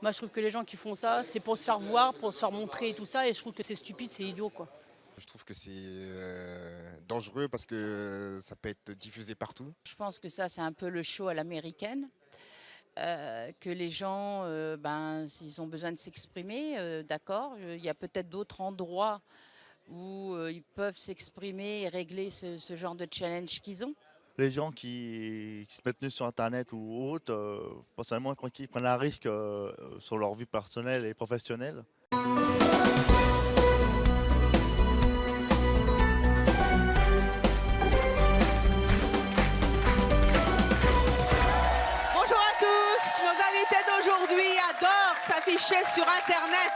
Moi, je trouve que les gens qui font ça, c'est pour se faire voir, pour se faire montrer et tout ça. Et je trouve que c'est stupide, c'est idiot, quoi. Je trouve que c'est dangereux parce que ça peut être diffusé partout. Je pense que ça, c'est un peu le show à l'américaine. Que les gens, s'ils ont besoin de s'exprimer, d'accord. Il y a peut-être d'autres endroits où ils peuvent s'exprimer et régler ce genre de challenge qu'ils ont. Les gens qui se mettent nus sur Internet ou autre, personnellement, je crois qu'ils prennent un risque sur leur vie personnelle et professionnelle. D'aujourd'hui adorent s'afficher sur Internet.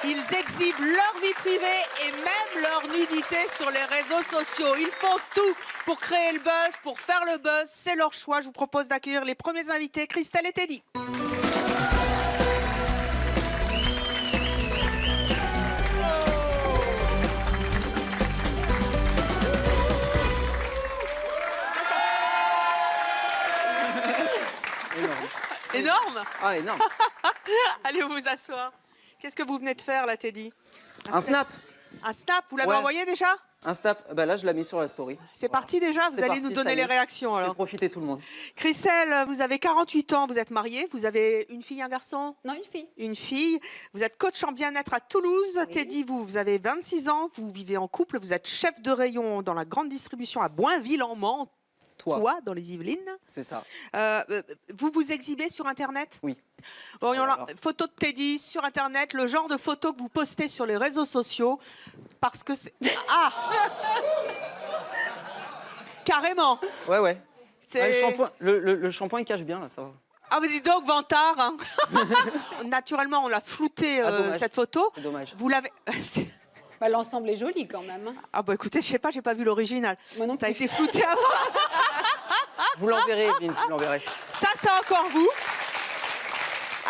Ils exhibent leur vie privée et même leur nudité sur les réseaux sociaux. Ils font tout pour créer le buzz, pour faire le buzz. C'est leur choix. Je vous propose d'accueillir les premiers invités, Christelle et Teddy. Énorme. Ah, énorme. Allez vous asseoir. Qu'est-ce que vous venez de faire là, Teddy? Un snap. Un snap, vous l'avez Ouais. envoyé déjà? Un snap. Bah là, je l'ai mis sur la story. C'est parti déjà? Vous C'est allez parti, nous ça donner y les est. réactions alors. Profitez tout le monde. Christelle, vous avez 48 ans, vous êtes mariée, vous avez une fille, un garçon? Non, une fille. Une fille. Vous êtes coach en bien-être à Toulouse. Oui. Teddy, vous avez 26 ans, vous vivez en couple, vous êtes chef de rayon dans la grande distribution à Boinville-en-Mans, Toi. dans les Yvelines. C'est ça. Vous vous exhibez sur Internet? Oui. Bon, Alors. photo de Teddy sur Internet, le genre de photo que vous postez sur les réseaux sociaux, parce que c'est... Ah Carrément. Ouais, ouais. C'est... Ah, le shampoing, il cache bien, là, ça va. Ah, mais dis donc, Vantard hein. Naturellement, on l'a flouté, dommage. cette photo. C'est dommage. Vous l'avez... Bah, l'ensemble est joli quand même. Ah bah écoutez, je sais pas, j'ai pas vu l'original. Moi non Ça a plus. été flouté avant. Vous l'enverrez, Evelyne, vous l'enverrez. Ça, c'est encore vous.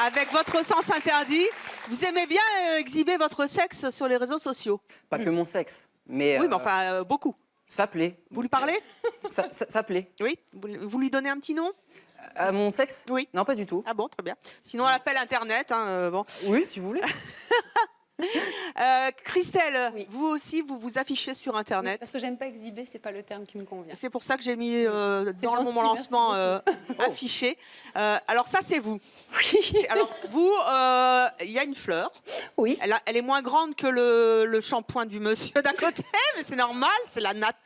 Avec votre sens interdit. Vous aimez bien exhiber votre sexe sur les réseaux sociaux? Pas que mon sexe, mais... Oui, mais enfin, beaucoup. Ça plaît. Vous lui parlez? Ça plaît. Oui. Vous lui donnez un petit nom? À mon sexe? Oui. Non, pas du tout. Ah bon, très bien. Sinon, on l'appelle Internet. Hein, bon. Oui, si vous voulez. Christelle, Oui. vous aussi, vous vous affichez sur Internet. Parce que j'aime pas exhiber, c'est pas le terme qui me convient. C'est pour ça que j'ai mis dans le gentil, moment merci lancement beaucoup. affiché. Alors ça, c'est vous. Alors vous, il y a une fleur. Oui. Elle est moins grande que le shampoing du monsieur d'à côté, mais c'est normal, c'est la nature.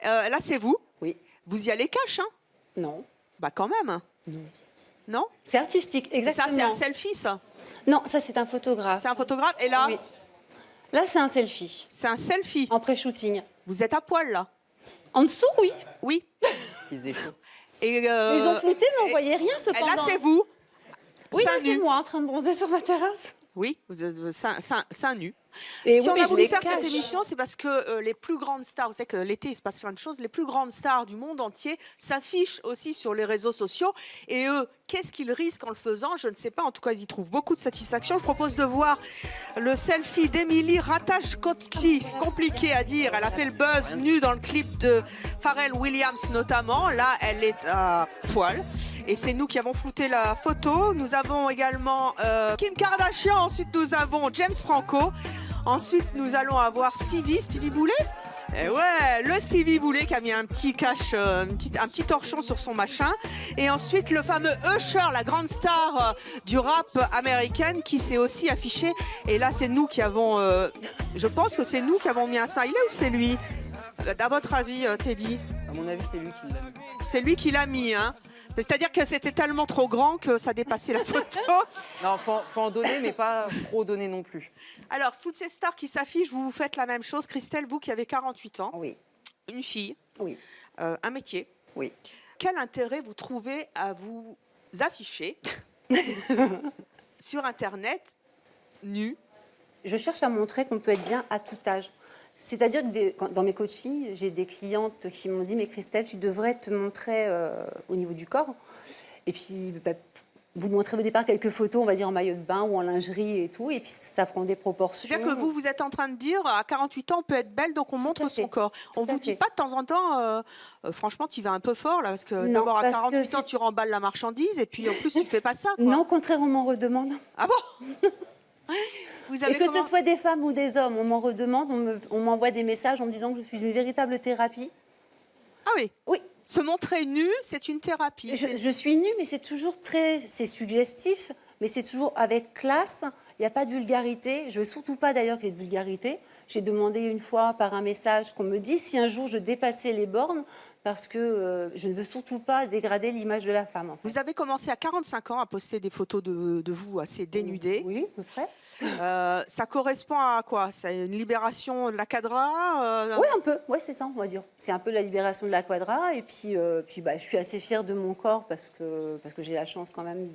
Là, c'est vous. Oui. Vous y allez cash, hein? Non. Bah quand même. Non? C'est artistique, Ça, exactement. c'est un selfie, ça. Non, ça c'est un photographe. C'est un photographe. Et là, Oui. Là, c'est un selfie. c'est un selfie. En pré-shooting. Vous êtes à poil, là. En dessous, oui. Oui. Il faisait chaud. Et, Ils ont flouté, mais on et- voyait rien et cependant. là, c'est vous. Oui, là, Seins c'est nus. moi en train de bronzer sur ma terrasse. Oui, vous êtes seins nus. Et Si oui, on mais a je voulu les faire cette cache. émission, c'est parce que les plus grandes stars, vous savez que l'été, il se passe plein de choses, les plus grandes stars du monde entier s'affichent aussi sur les réseaux sociaux. Et eux, qu'est-ce qu'ils risquent en le faisant? Je ne sais pas. En tout cas, ils y trouvent beaucoup de satisfaction. Je propose de voir le selfie d'Emilie Ratajkowski. C'est compliqué à dire. Elle a fait le buzz nue dans le clip de Pharrell Williams notamment. Là, elle est à poil. Et c'est nous qui avons flouté la photo. Nous avons également Kim Kardashian. Ensuite, nous avons James Franco. Ensuite, nous allons avoir Stevie Boulet. Et ouais, le Stevie Boulet qui a mis un petit cache, un petit torchon sur son machin. Et ensuite, le fameux Usher, la grande star du rap américaine, qui s'est aussi affiché. Et là, c'est nous qui avons... je pense que c'est nous qui avons mis un smiley ou c'est lui? À votre avis, Teddy? À mon avis, c'est lui qui l'a mis. C'est lui qui l'a mis, hein? C'est-à-dire que c'était tellement trop grand que ça dépassait la photo. Non, faut en donner, mais pas trop donner non plus. Alors, toutes ces stars qui s'affichent, vous faites la même chose. Christelle, vous qui avez 48 ans, Oui. une fille, Oui. un métier. Oui. Quel intérêt vous trouvez à vous afficher sur Internet, nu? Je cherche à montrer qu'on peut être bien à tout âge. C'est-à-dire que dans mes coachings, j'ai des clientes qui m'ont dit « Mais Christelle, tu devrais te montrer au niveau du corps. » Et puis, vous montrez au départ quelques photos, on va dire en maillot de bain ou en lingerie et tout, et puis ça prend des proportions. C'est-à-dire que vous êtes en train de dire, à 48 ans, on peut être belle, donc on montre son corps. On ne vous dit pas de temps en temps, franchement, tu vas un peu fort, là, parce que d'abord, à 48 ans, tu remballes la marchandise, et puis en plus, tu ne fais pas ça, quoi. Non, au contraire, on m'en redemande. Ah bon? Vous avez et que ce soit des femmes ou des hommes, on m'en redemande, on m'envoie des messages en me disant que je suis une véritable thérapie. Ah oui? Oui. Se montrer nu, c'est une thérapie. Je suis nue, mais c'est toujours c'est suggestif, mais c'est toujours avec classe. Il n'y a pas de vulgarité. Je veux surtout pas d'ailleurs qu'il y ait de vulgarité. J'ai demandé une fois par un message qu'on me dise si un jour je dépassais les bornes, parce que je ne veux surtout pas dégrader l'image de la femme. En fait. Vous avez commencé à 45 ans à poster des photos de vous assez dénudées. Oui, à peu près. Ça correspond à quoi? C'est une libération de la quadra Oui, un peu. Oui, c'est ça, on va dire. C'est un peu la libération de la quadra. Et puis, je suis assez fière de mon corps parce que j'ai la chance quand même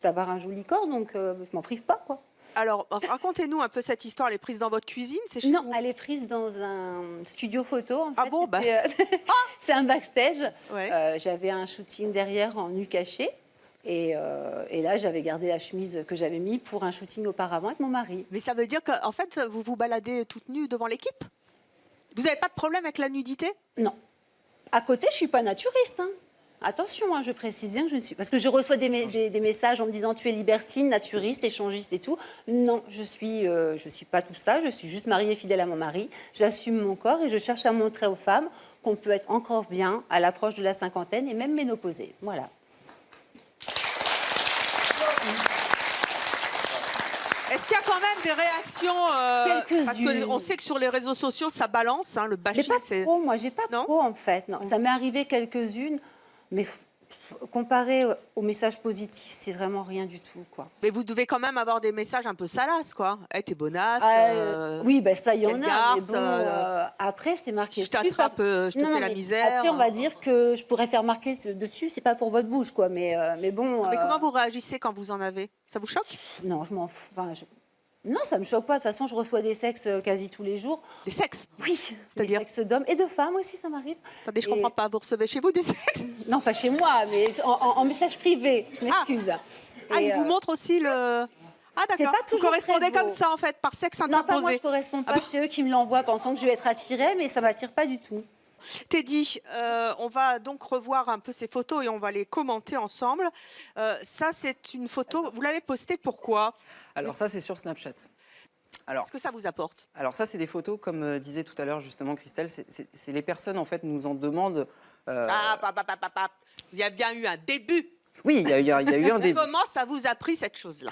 d'avoir un joli corps, donc je m'en prive pas, quoi. Alors, racontez-nous un peu cette histoire. Elle est prise dans votre cuisine? C'est chez Non, vous? elle est prise dans un studio photo. En fait. Ah bon, bah. C'est un backstage. Ouais. J'avais un shooting derrière en nu caché. Et là, j'avais gardé la chemise que j'avais mise pour un shooting auparavant avec mon mari. Mais ça veut dire qu'en fait, vous vous baladez toute nue devant l'équipe? Vous n'avez pas de problème avec la nudité? Non. À côté, je ne suis pas naturiste. Hein. Attention, hein, je précise bien que je ne suis... Parce que je reçois des messages en me disant tu es libertine, naturiste, échangiste et tout. Non, je suis pas tout ça. Je suis juste mariée fidèle à mon mari. J'assume mon corps et je cherche à montrer aux femmes qu'on peut être encore bien à l'approche de la cinquantaine et même ménopausée. Voilà. Est-ce qu'il y a quand même des réactions Quelques-unes. Parce qu'on sait que sur les réseaux sociaux, ça balance, hein, le bashing. Mais pas trop, moi, j'ai pas Non trop en fait. Non, ça m'est arrivé quelques-unes, mais comparé aux messages positifs, c'est vraiment rien du tout, quoi. Mais vous devez quand même avoir des messages un peu salaces, quoi. Hey, t'es bonasse. Oui, ben ça, il y en quelle a. garce, Mais bon, après, c'est marqué je t'attrape, je te fais la mais misère. Après, on va dire que je pourrais faire marquer dessus, c'est pas pour votre bouche, quoi. Mais bon. Mais comment vous réagissez quand vous en avez? Ça vous choque? Non, je m'en fous. Enfin, non, ça me choque pas. De toute façon, je reçois des sexes quasi tous les jours. Des sexes? Oui, C'est-à-dire des sexes d'hommes et de femmes aussi, ça m'arrive. Attendez, je comprends pas. Vous recevez chez vous des sexes? Non, pas chez moi, mais en message privé. Je m'excuse. Ah, ils vous montrent aussi le... Ah, C'est d'accord. pas Vous toujours correspondez très beau. comme ça, en fait, par sexe Non, pas moi, je interposé. ne correspond pas. C'est eux qui me l'envoient pensant que je vais être attirée, mais ça ne m'attire pas du tout. Teddy, on va donc revoir un peu ces photos et on va les commenter ensemble. Ça, c'est une photo. Vous l'avez postée pourquoi? Alors ça, c'est sur Snapchat. Alors, Qu'est-ce que ça vous apporte? alors ça, c'est des photos, comme disait tout à l'heure justement Christelle, c'est les personnes, en fait, nous en demandent... Il y a bien eu un début. Oui, il y a eu un début. Comment ça vous a pris cette chose-là?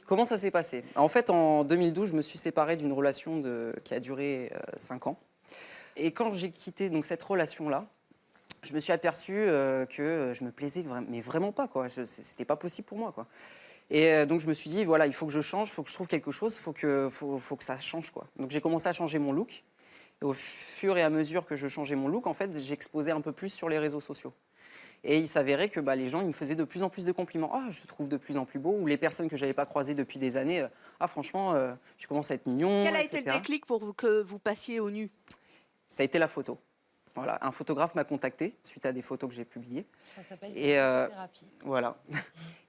Comment ça s'est passé? En fait, en 2012, je me suis séparée d'une relation qui a duré 5 ans. Et quand j'ai quitté donc, cette relation-là, je me suis aperçue que je me plaisais mais vraiment pas, quoi. C'était pas possible pour moi, quoi. Et donc je me suis dit, voilà, il faut que je change, il faut que je trouve quelque chose, il faut que ça change, quoi. Donc j'ai commencé à changer mon look. Et au fur et à mesure que je changeais mon look, en fait, j'exposais un peu plus sur les réseaux sociaux. Et il s'avérait que les gens ils me faisaient de plus en plus de compliments. Ah, je te trouve de plus en plus beau. Ou les personnes que je n'avais pas croisées depuis des années. Ah, franchement, tu commences à être mignon. Quel a etc. été le déclic pour que vous passiez au nu? Ça a été la photo. Voilà, un photographe m'a contacté suite à des photos que j'ai publiées. Ça s'appelle Et thérapie. voilà.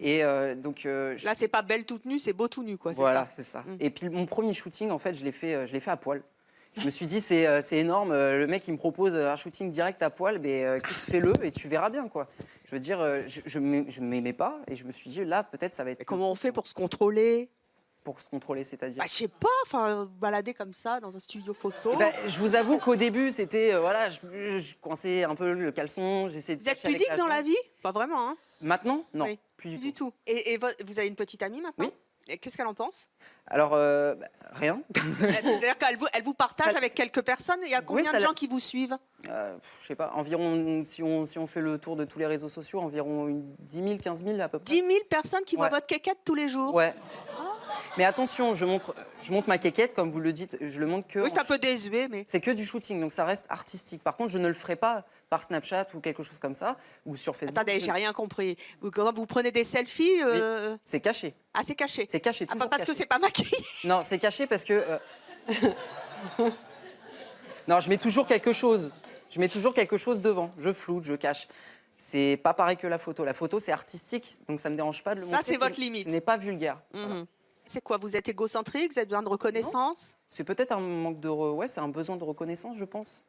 Et donc Là, c'est pas belle toute nue, c'est beau tout nu, quoi. voilà, Ça c'est ça. Et puis mon premier shooting, en fait, je l'ai fait à poil. Je me suis dit, c'est énorme. Le mec, il me propose un shooting direct à poil. Mais écoute, fais-le et tu verras bien, quoi. Je veux dire, je m'aimais pas et je me suis dit, là, peut-être, ça va être. Et comment on fait pour se contrôler? Pour se contrôler, c'est-à-dire Je sais pas, enfin, balader comme ça dans un studio photo. je vous avoue qu'au début, c'était, voilà, je coinçais un peu le caleçon, j'essayais de Vous êtes cacher avec pudique dans la jambe. vie? Pas vraiment, hein? Maintenant, non, Oui, plus du tout. Et vous avez une petite amie maintenant? Oui. Et qu'est-ce qu'elle en pense? Alors, rien. C'est-à-dire qu'elle vous partage Ça- avec quelques personnes. Il y a combien ça de la- gens qui vous suivent? Je sais pas, environ, si on fait le tour de tous les réseaux sociaux, environ 10 000, 15 000 à peu près. 10 000 personnes qui voient Ouais. votre quéquette tous les jours. Ouais. Mais attention, je montre ma quéquette, comme vous le dites, je le montre que... Oui, c'est en un peu désuet, mais... C'est que du shooting, donc ça reste artistique. Par contre, je ne le ferai pas par Snapchat ou quelque chose comme ça, ou sur Facebook. Attendez, j'ai rien compris. Quand vous prenez des selfies, C'est caché. ah, c'est caché. C'est caché, Ah, toujours pas parce que caché. c'est pas maquillé. Non, c'est caché parce que... Non, je mets toujours quelque chose. Je mets toujours quelque chose devant. Je floute, je cache. C'est pas pareil que la photo. La photo, c'est artistique, donc ça me dérange pas de le Ça, montrer. c'est votre limite. Ce n'est pas vulgaire. Mhm. C'est quoi? Vous êtes égocentrique? Vous avez besoin de reconnaissance? C'est peut-être un manque de... Ouais, c'est un besoin de reconnaissance, je pense.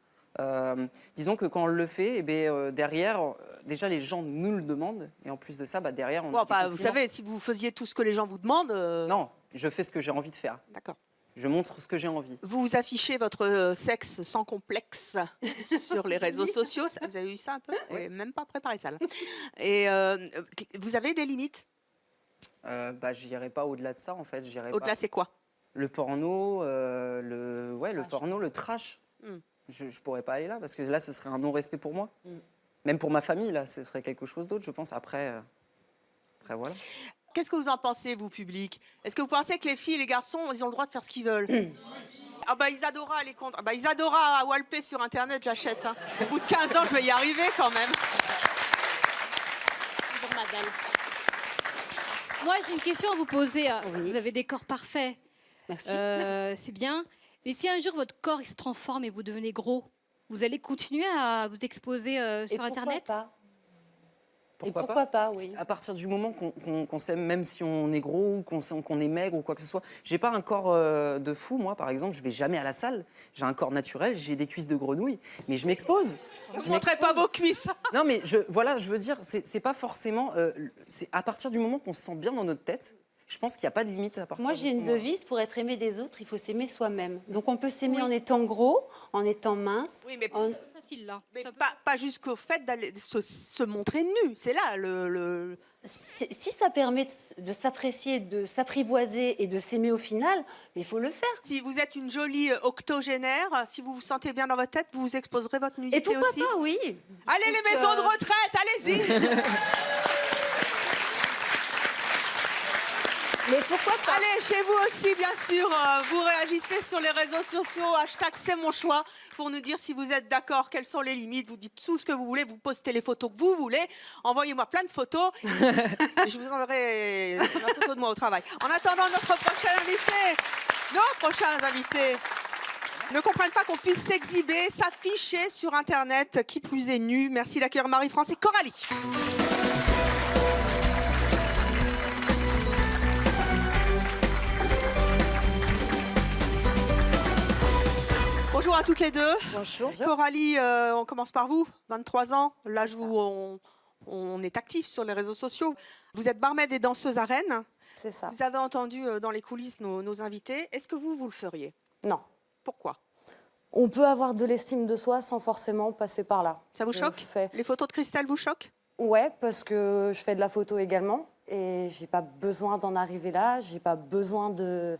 Disons que quand on le fait, eh bien, derrière, déjà, les gens nous le demandent. Et en plus de ça, derrière, on Bon, a des enfin, vous compliments. savez, si vous faisiez tout ce que les gens vous demandent... Non, je fais ce que j'ai envie de faire. D'accord. Je montre ce que j'ai envie. Vous affichez votre sexe sans complexe sur les réseaux sociaux. Vous avez eu ça un peu? Et même pas préparé ça, là. Et vous avez des limites? J'irai pas au-delà de ça, en fait. Au-delà, c'est quoi? Le porno, le porno, le trash. Mm. Je pourrais pas aller là, parce que là, ce serait un non-respect pour moi. Même pour ma famille, là, ce serait quelque chose d'autre, je pense. Après, voilà. Qu'est-ce que vous en pensez, vous, public? Est-ce que vous pensez que les filles et les garçons, ils ont le droit de faire ce qu'ils veulent? Ah bah Isadora, elle est contre. Ah bah Isadora à walper sur Internet, j'achète. Hein. Au bout de 15 ans, je vais y arriver quand même. Bonjour madame. Moi j'ai une question à vous poser. Vous avez des corps parfaits. Merci. C'est bien. Mais si un jour votre corps il se transforme et vous devenez gros, vous allez continuer à vous exposer sur Internet? Pourquoi pas, oui. À partir du moment qu'on s'aime, même si on est gros, qu'on est maigre ou quoi que ce soit. J'ai pas un corps de fou, moi, par exemple. Je vais jamais à la salle. J'ai un corps naturel, j'ai des cuisses de grenouille. Mais je m'expose. Ne montrez pas vos cuisses. Non, mais je veux dire, c'est pas forcément... c'est à partir du moment qu'on se sent bien dans notre tête, je pense qu'il n'y a pas de limite à partir Moi, de j'ai ce une moment-là. devise, pour être aimé des autres, il faut s'aimer soi-même. Donc, on peut s'aimer en étant gros, en étant mince. Oui, mais, C'est facile là. mais Ça peut- pas jusqu'au fait d'aller se montrer nu. C'est là le... Si ça permet de s'apprécier, de s'apprivoiser et de s'aimer au final, il faut le faire. Si vous êtes une jolie octogénaire, si vous vous sentez bien dans votre tête, vous vous exposerez votre nudité Et pourquoi aussi. pas, oui. Allez, les maisons de retraite, allez-y. Mais pourquoi pas? Allez, chez vous aussi, bien sûr, vous réagissez sur les réseaux sociaux, hashtag c'est mon choix, pour nous dire si vous êtes d'accord, quelles sont les limites, vous dites tout ce que vous voulez, vous postez les photos que vous voulez, envoyez-moi plein de photos, et je vous enverrai ma photo de moi au travail. En attendant notre prochain invité, nos prochains invités ne comprennent pas qu'on puisse s'exhiber, s'afficher sur Internet, qui plus est nu. Merci d'accueillir Marie-France et Coralie. Bonjour à toutes les deux. Bonjour. Coralie, on commence par vous, 23 ans, l'âge où on est actif sur les réseaux sociaux. Vous êtes barmaid et danseuse à Rennes. C'est ça. Vous avez entendu dans les coulisses nos invités. Est-ce que vous le feriez? Non. Pourquoi? On peut avoir de l'estime de soi sans forcément passer par là. Ça vous Je choque? fais- Les photos de Christelle vous choquent? Ouais, parce que je fais de la photo également et j'ai pas besoin d'en arriver là. J'ai pas besoin de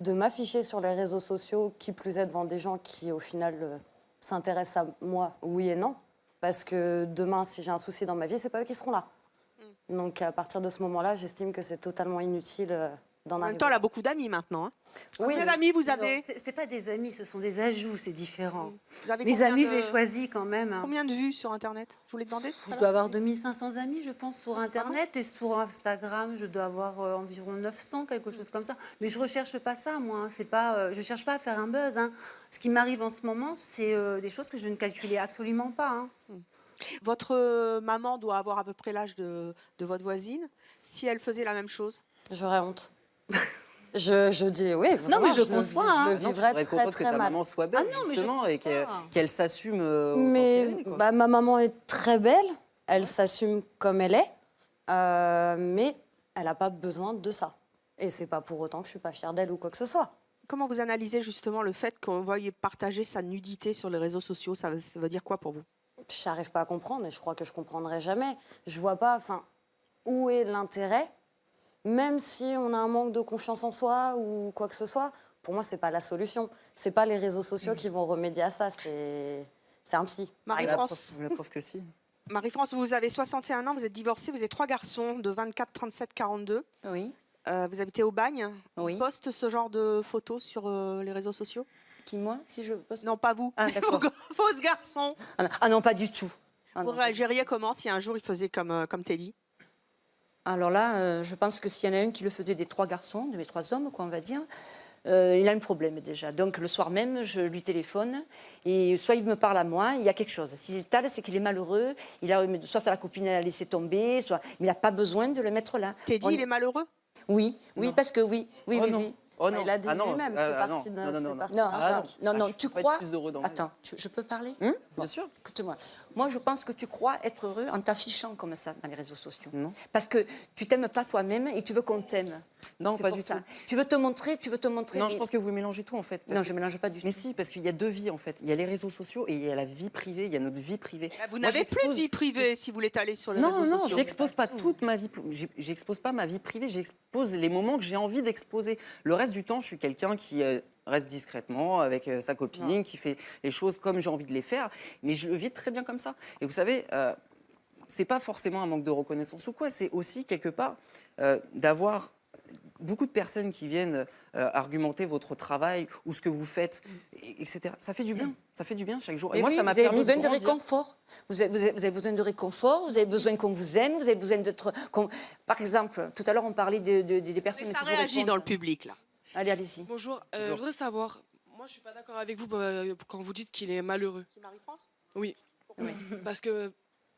m'afficher sur les réseaux sociaux, qui plus est devant des gens qui, au final, s'intéressent à moi, oui et non. Parce que demain, si j'ai un souci dans ma vie, c'est pas eux qui seront là. Donc, à partir de ce moment-là, j'estime que c'est totalement inutile d'en En même arriver temps, elle là. a beaucoup d'amis maintenant. Hein. Oui, Combien d'amis vous avez? C'est pas des amis, ce sont des ajouts, c'est différent. Vous avez Mes combien amis, de- je les choisis quand même. Hein. Combien de vues sur Internet? Je vous l'ai demandé tout à Je l'heure. dois avoir 2500 amis, je pense, sur Internet. Et sur Instagram, je dois avoir environ 900, quelque chose comme ça. Mais je ne recherche pas ça, moi. Hein. C'est pas, je ne cherche pas à faire un buzz. Hein. Ce qui m'arrive en ce moment, c'est des choses que je ne calculais absolument pas. Hein. Votre maman doit avoir à peu près l'âge de votre voisine. Si elle faisait la même chose? J'aurais honte. Je dis oui, vraiment, mais je le conçois, vis- hein. Je le Non, tu vivrais devrais être très, contente que très ta mal. maman soit belle, Ah non, mais je justement, et comprends. qu'elle s'assume autant Mais qu'elle est, quoi. bah, ma maman est très belle, elle s'assume comme elle est, mais elle n'a pas besoin de ça. Et c'est pas pour autant que je suis pas fière d'elle ou quoi que ce soit. Comment vous analysez justement le fait qu'on veuille partager sa nudité sur les réseaux sociaux? Ça veut dire quoi pour vous? Je n'arrive pas à comprendre et je crois que je comprendrai jamais. Je vois pas, enfin, où est l'intérêt, même si on a un manque de confiance en soi ou quoi que ce soit. Pour moi, c'est pas la solution. C'est pas les réseaux sociaux qui vont remédier à ça. C'est un psy. Marie-France, La preuve que si. Marie-France, vous avez 61 ans, vous êtes divorcée, vous avez 3 garçons de 24, 37, 42. Oui, Vous habitez au Bagne. Oui. Ils postent ce genre de photos sur les réseaux sociaux? qui moi, si je poste. Non, pas vous. Ah, d'accord. Vos garçons. Ah non, pas du tout. Ah Vous non. réagiriez comment si un jour il faisait comme Teddy? Alors là, je pense que s'il y en a une qui le faisait des 3 garçons, de mes 3 hommes, quoi, on va dire, il a un problème déjà. Donc le soir même, je lui téléphone et soit il me parle à moi, il y a quelque chose. Si c'est c'est qu'il est malheureux, soit sa copine a laissé tomber, soit mais il n'a pas besoin de le mettre là. Teddy, il est malheureux? Oui, parce que oui. Oh non. Il a dit Ah non, lui-même, c'est parti d'un... Non, tu crois... plus heureux dans ma vie. Attends, je peux parler? Bien sûr. Écoute-moi. Moi, je pense que tu crois être heureux en t'affichant comme ça dans les réseaux sociaux. Non. Parce que tu t'aimes pas toi-même et tu veux qu'on t'aime. Non, C'est pas pour du ça. tout. Tu veux te montrer. Non, je pense que vous mélangez tout en fait. Non, je mélange pas du tout. Mais si, parce qu'il y a deux vies en fait. Il y a les réseaux sociaux et il y a la vie privée, il y a notre vie privée. Vous n'avez plus de vie privée si vous l'étalez sur les réseaux Non, sociaux. j'expose pas toute ma vie. J'expose pas ma vie privée. J'expose les moments que j'ai envie d'exposer. Le reste du temps, je suis quelqu'un qui reste discrètement avec sa copine, qui fait les choses comme j'ai envie de les faire. Mais je le vis très bien comme ça. Et vous savez, c'est pas forcément un manque de reconnaissance ou quoi. C'est aussi quelque part d'avoir beaucoup de personnes qui viennent argumenter votre travail ou ce que vous faites, etc. Ça fait du bien. Ça fait du bien chaque jour. Et moi, ça m'a vous avez permis besoin de de grandir. réconfort. Vous avez besoin de réconfort, vous avez besoin qu'on vous aime, vous avez besoin d'être... Par exemple, tout à l'heure, on parlait des personnes... Mais ça qui vous réagit répondent. dans le public, là. Allez, allez-y. Bonjour, je voudrais savoir, moi je suis pas d'accord avec vous quand vous dites qu'il est malheureux. Qui Marie-France? Oui. Parce que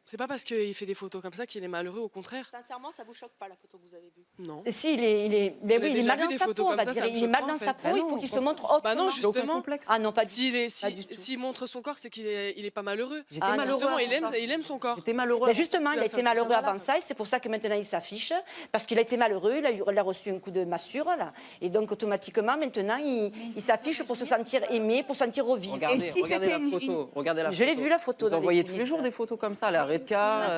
c'est pas parce qu'il fait des photos comme ça qu'il est malheureux, au contraire. Sincèrement, ça vous choque pas la photo que vous avez vue? Non. Et si, il est déjà mal vu dans des sa photos peau, on comme va ça, dire. ça me Il est choque mal pas, dans en sa fait. peau, Bah il non, faut qu'il au se montre contraire. autrement. Bah non, justement. Ah non, pas du tout. S'il montre son corps, c'est qu'il est pas malheureux. J'étais malheureux Justement, avant ça. il aime son corps. J'étais malheureux. Mais justement, il a été malheureux malade. avant ça et c'est pour ça que maintenant il s'affiche. Parce qu'il a été malheureux, il a reçu un coup de massure. Là, et donc automatiquement, maintenant, il s'affiche pour se sentir aimé, pour se sentir revivre. Regardez, Et si regardez c'était la photo. Regardez la Je l'ai photo. vu la photo. Vous dans envoyez les tous les coulisses. jours des photos comme ça, la Redka.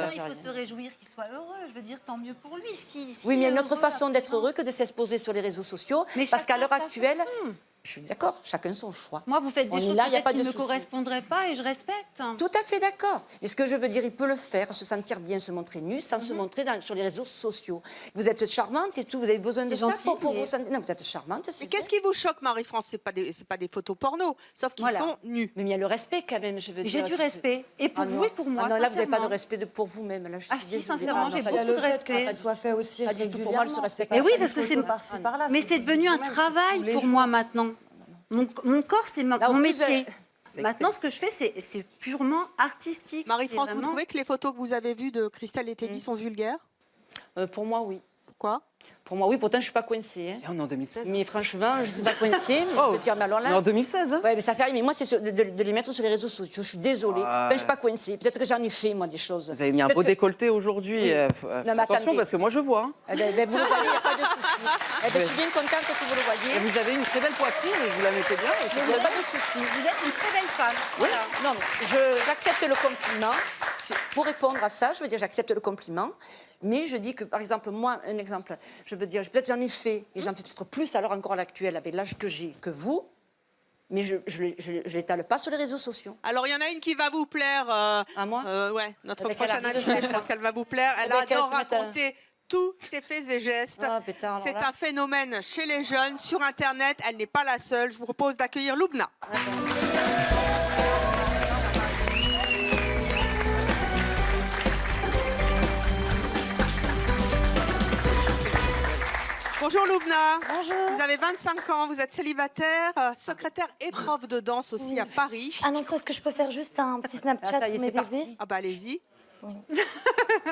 Maintenant, il faut se réjouir qu'il soit heureux. Je veux dire, tant mieux pour lui. Si Oui, mais il y a une est autre heureux, façon d'être absolument. heureux que de s'exposer sur les réseaux sociaux. Mais Parce qu'à chacun l'heure sa actuelle, façon. je suis d'accord, chacun son choix. Moi, vous faites On des est choses là, il y a peut-être pas qui de ne me souci. correspondraient pas et je respecte. Tout à fait d'accord. Mais ce que je veux dire, il peut le faire, se sentir bien, se montrer nu, sans se montrer sur les réseaux sociaux. Vous êtes charmante et tout, vous avez besoin de C'est ça gentil, pour mais- vous sentir... Non, vous êtes charmante, c'est Mais qu'est-ce qui vous choque, Marie-France? C'est pas des photos porno, sauf qu'ils Voilà. sont nus. Mais il y a le respect quand même, je veux dire. J'ai du respect. Et pour Ah vous non. et pour moi. Ah non, là, vous n'avez pas de sincèrement. respect pour vous-même. Là, je suis Ah si, désolée. sincèrement, j'ai non, beaucoup Il y a de le fait respect. que ça soit fait aussi Pas du tout. régulièrement. Pour moi, elle se respecte. Mais oui, pas parce des que c'est photos par-ci, par-là, mais c'est devenu un vous-même, c'est travail tous les pour jours. moi maintenant. Mon corps, c'est Là, en mon plus, métier. c'est Maintenant, ce que je fais, c'est purement artistique. Marie-France, C'est vous vraiment- trouvez que les photos que vous avez vues de Christelle et Teddy sont vulgaires? Pour moi, oui. Pourquoi? Pour moi, oui. Pourtant, je ne suis pas coincée. Hein. Et on est en 2016. Mais franchement, je ne suis pas coincée. Mais je peux dire, mais alors On est là... en 2016. Hein. Ouais, mais ça fait rien. Mais moi, c'est de les mettre sur les réseaux sociaux. Je suis désolée. Enfin, je ne suis pas coincée. Peut-être que j'en ai fait, moi, des choses. Vous avez mis un Peut-être beau que- décolleté aujourd'hui. Oui. Non, mais Attention, attendez. parce que moi je vois. Hein. Eh ben, vous le voyez, il n'y a pas de souci. Eh ben, je suis bien contente que vous le Et voyez. vous avez une très belle poitrine et vous la mettez bien. et c'est Il n'y a bien. pas de souci. Vous êtes une très belle femme. Oui. Non, mais j'accepte le compliment. Pour répondre à ça, je veux dire, j'accepte le compliment. Mais je dis que, par exemple, moi, un exemple, je veux dire, peut-être j'en ai fait, et j'en fais peut-être plus alors encore à l'actuel, avec l'âge que j'ai, que vous, mais je ne l'étale pas sur les réseaux sociaux. Alors, il y en a une qui va vous plaire. À moi Ouais, notre Eh ben, qu'elle prochaine arrive. invitée, je pense qu'elle va vous plaire. Elle Eh ben, qu'elle adore se mette à- raconter tous ses faits et gestes. Ah, pétard, alors C'est là. un phénomène chez les jeunes, sur Internet. Elle n'est pas la seule. Je vous propose d'accueillir Loubna. Bonjour Loubna. Bonjour. Vous avez 25 ans, vous êtes célibataire, secrétaire et prof de danse aussi à Paris. Ah non, est-ce que je peux faire juste un petit Snapchat Ah, ça y est, pour mes c'est parti. bébés? Ah bah allez-y.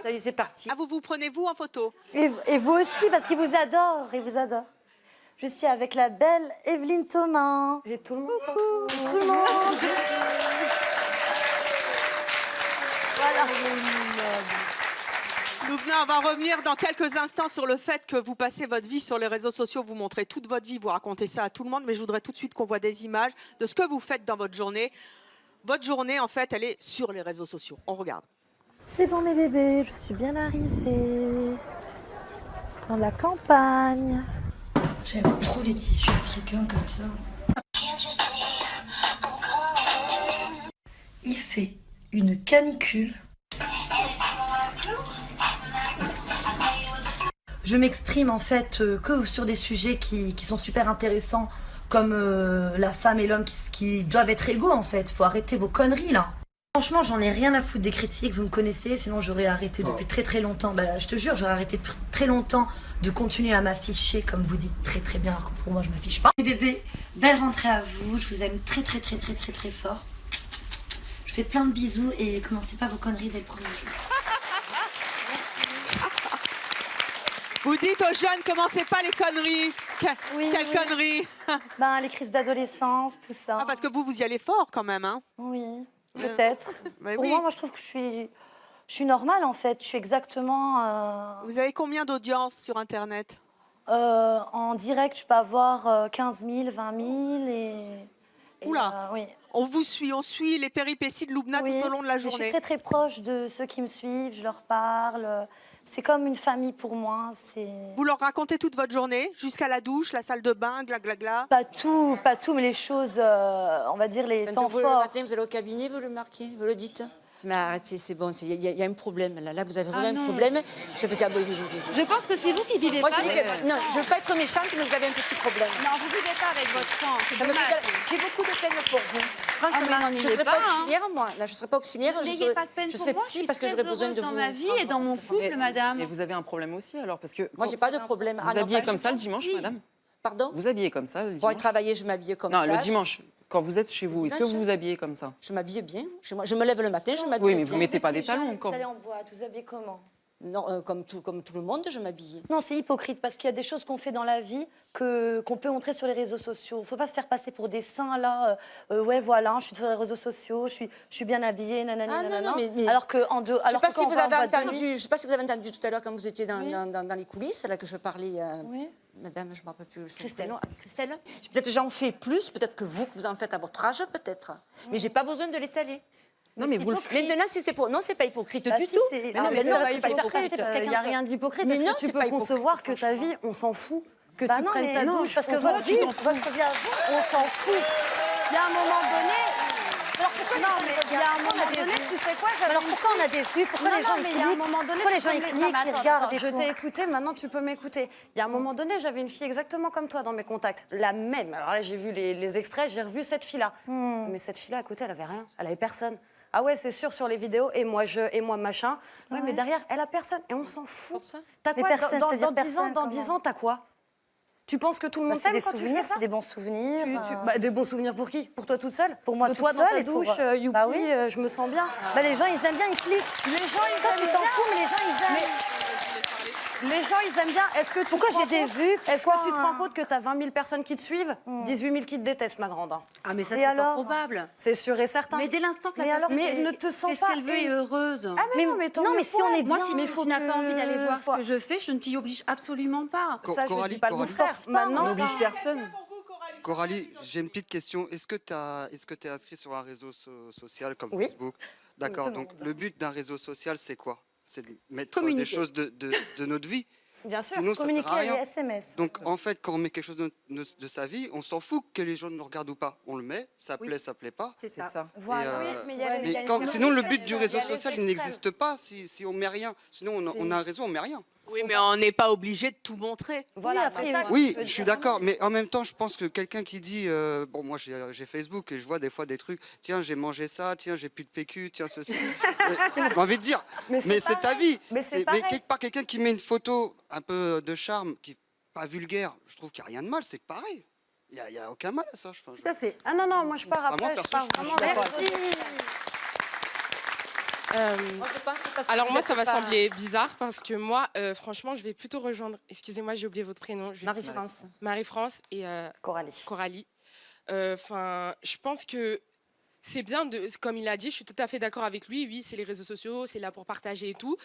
Ça y est, c'est parti. Ah, vous prenez vous en photo? Et vous aussi, parce qu'ils vous adorent, ils vous adorent. Je suis avec la belle Evelyne Thomas. Et tout le monde s'en fout. Tout le monde. Loubna, on va revenir dans quelques instants sur le fait que vous passez votre vie sur les réseaux sociaux, vous montrez toute votre vie, vous racontez ça à tout le monde, mais je voudrais tout de suite qu'on voit des images de ce que vous faites dans votre journée. Votre journée, en fait, elle est sur les réseaux sociaux. On regarde. C'est bon mes bébés, je suis bien arrivée. Dans la campagne. J'aime trop les tissus africains comme ça. Il fait une canicule. Je m'exprime en fait que sur des sujets qui sont super intéressants, comme la femme et l'homme qui doivent être égaux en fait. Faut arrêter vos conneries là. Franchement, j'en ai rien à foutre des critiques, vous me connaissez, sinon j'aurais arrêté depuis très très longtemps. Bah, je te jure, j'aurais arrêté depuis très longtemps de continuer à m'afficher, comme vous dites très très bien, alors que pour moi je m'affiche pas. Les bébés, belle rentrée à vous, je vous aime très très très très très très fort. Je fais plein de bisous et commencez pas vos conneries dès le premier jour. Vous dites aux jeunes, commencez pas les conneries. Quelle connerie? Ben, les crises d'adolescence, tout ça. Ah, parce que vous y allez fort quand même, hein? Oui, peut-être. Mais Pour oui. moi, je trouve que je suis normale en fait. Je suis exactement. Vous avez combien d'audience sur Internet? En direct, je peux avoir 15 000, 20 000 et Oula. oui. On vous suit, on suit les péripéties de Loubna tout au long de la Mais je journée. suis très très proche de ceux qui me suivent, je leur parle. C'est comme une famille pour moi. Vous leur racontez toute votre journée, jusqu'à la douche, la salle de bain, gla. Pas tout, mais les choses, on va dire les temps Vous, le forts. matin, vous allez au cabinet, vous le marquez, vous le dites. Mais arrêtez, c'est bon, il y a un problème. Là, vous avez vraiment un problème. Je veux dire, oui. Je pense que c'est vous qui vivez Moi, pas. je dis que, non, je veux pas être méchante, mais vous avez un petit problème. Non, vous vivez pas avec votre sang. C'est Ça me dommage. fait- J'ai beaucoup de peine pour vous. Franchement, Ah, mais n'en je ne ayez serais pas, pas hein. auxiliaire, moi. Là, je ne serais pas auxiliaire. N'ayez pas de peine je pour serais moi. psy Je suis parce que très j'aurais besoin de heureuse vous. dans ma vie et dans mon couple, madame. Et vous avez un problème aussi alors parce que Moi, j'ai pas de problème. vous habillez comme ça le dimanche, madame. Pardon? Vous habillez comme ça le Pour dimanche. aller travailler, je m'habille comme Non, ça. le dimanche. Quand vous êtes chez vous, est-ce que vous Dimanche. vous habillez comme ça? Je m'habille bien. Chez moi, je me lève le matin, je m'habille. Oui, mais vous bien. mettez pas des talons Vous quand allez en boîte, vous habillez comment? Non, comme tout le monde, je m'habille. Non, c'est hypocrite parce qu'il y a des choses qu'on fait dans la vie qu'on peut montrer sur les réseaux sociaux. Faut pas se faire passer pour des saints là. Ouais, voilà, je suis sur les réseaux sociaux, je suis bien habillée, nanani, Ah, non, nanana. non, mais- Alors que en deux, Je ne sais alors pas que si quand on vous va en avez boîte de entendu. nuit- Je sais pas si vous avez entendu tout à l'heure quand vous étiez dans, Oui. dans les coulisses, là que je parlais. Oui. Madame, je ne me rappelle plus. son Christelle. prénom. Christelle. Peut-être j'en fais plus, peut-être que vous en faites à votre âge, peut-être. Mais j'ai pas besoin de l'étaler. Non, mais vous le faites. Maintenant, si c'est pour. Non, c'est pas hypocrite Bah du si, tout. c'est- Ah, non, mais mais non, c'est parce c'est que pas c'est faire hypocrite. passer pour quelqu'un Il n'y a de- rien d'hypocrite Mais parce non, que tu c'est peux pas hypocrite, concevoir que ta franchement. vie, on s'en fout. Que Bah tu non, prennes mais ta non, douche. parce que on s'en votre fout, vie, on s'en votre vie à vous, on s'en fout. Il y a un moment donné. Alors pourquoi Non, mais il y a un moment donné, tu sais quoi, j'avais Alors une pourquoi on a des vues? Pourquoi Non, les gens non, ils mais il y a un cliquent? moment donné, Pourquoi les gens ils Non, cliquent, mais ils attends, regardent et je tout? t'ai écouté, maintenant tu peux m'écouter. Il y a un moment donné, j'avais une fille exactement comme toi dans mes contacts, la même. Alors là, j'ai vu les extraits, j'ai revu cette fille-là. Mais cette fille-là à côté, elle avait rien, elle avait personne. Ah ouais, c'est sûr sur les vidéos, et moi machin. Ouais, mais derrière, elle a personne, et on s'en fout. T'as Mais quoi personne, dans c'est-à-dire 10 ans, personne, dans 10 comment? ans, t'as quoi? Tu penses que tout le monde C'est t'aime des quand tu souvenirs, fais ça? c'est des bons souvenirs. Bah, des bons souvenirs pour qui? Pour toi toute seule? Pour moi De toute toi dans seule ta et pour- douche, youpi, Bah oui. je me sens bien. Bah, les gens ils aiment bien, ils cliquent. Les gens, ils Toi aiment tu t'en bien. fous, mais les gens ils aiment. Les gens, ils aiment bien. Est-ce que tu Pourquoi te rends j'ai des compte- vues? Est-ce que tu te Pourquoi rends compte que tu as 20 000 personnes qui te suivent, 18 000 qui te détestent, ma grande? Ah, mais ça, Et c'est pas alors probable. C'est sûr et certain. Mais dès l'instant que la Mais alors, personne mais ne te sens fait ce pas qu'elle veut et est heureuse. Ah mais non, mais tant non, mieux mais si pour on elle. est Moi, bien, si mais tu faut n'as pas que- envie d'aller voir faut- ce que je fais, je ne t'y oblige absolument pas. Ça, je ne dis pas le Coralie, contraire. Maintenant, On n'oblige personne. Coralie, j'ai une petite question. Est-ce que tu es inscrit sur un réseau social comme Oui. Facebook? D'accord. Justement. Donc, le but d'un réseau social, c'est quoi? C'est de mettre Communiquer. des choses de notre vie. Bien sûr, Sinon, ça sert communiquer à rien. les SMS. Donc, en fait, quand on met quelque chose de sa vie, on s'en fout que les gens nous regardent ou pas. On le met, ça plaît, ça plaît pas. C'est C'est ça. ça. Voilà. Et, Oui, mais il y a les- il y a Mais les quand- sinon, le but extrêmes. du réseau Il y a les social, il extrêmes. n'existe pas si on met rien. Sinon, on a un réseau, on met rien. Oui, mais on n'est pas obligé de tout montrer. voilà, Oui, après, c'est ça. Oui, je suis d'accord, mais en même temps, je pense que quelqu'un qui dit, bon, moi j'ai Facebook et je vois des fois des trucs, tiens, j'ai mangé ça, tiens, j'ai plus de PQ, tiens, ceci. J'ai envie de dire, mais c'est ta vie. Mais c'est Mais pareil. quelque part, quelqu'un qui met une photo un peu de charme, qui n'est pas vulgaire, je trouve qu'il n'y a rien de mal, c'est pareil. Il n'y a aucun mal à ça. Tout à fait. Ah non, non, moi je pars moi, après, je perso, pars je suis vraiment d'accord. d'accord. Merci. Moi, je pense que parce que Alors vous moi, êtes ça va pas- sembler bizarre parce que moi, franchement, je vais plutôt rejoindre. Excusez-moi, j'ai oublié votre prénom. Je vais- Marie-France. Marie-France et Coralie. Coralie. Enfin, je pense que c'est bien de, comme il a dit, je suis tout à fait d'accord avec lui. Oui, c'est les réseaux sociaux, c'est là pour partager et tout.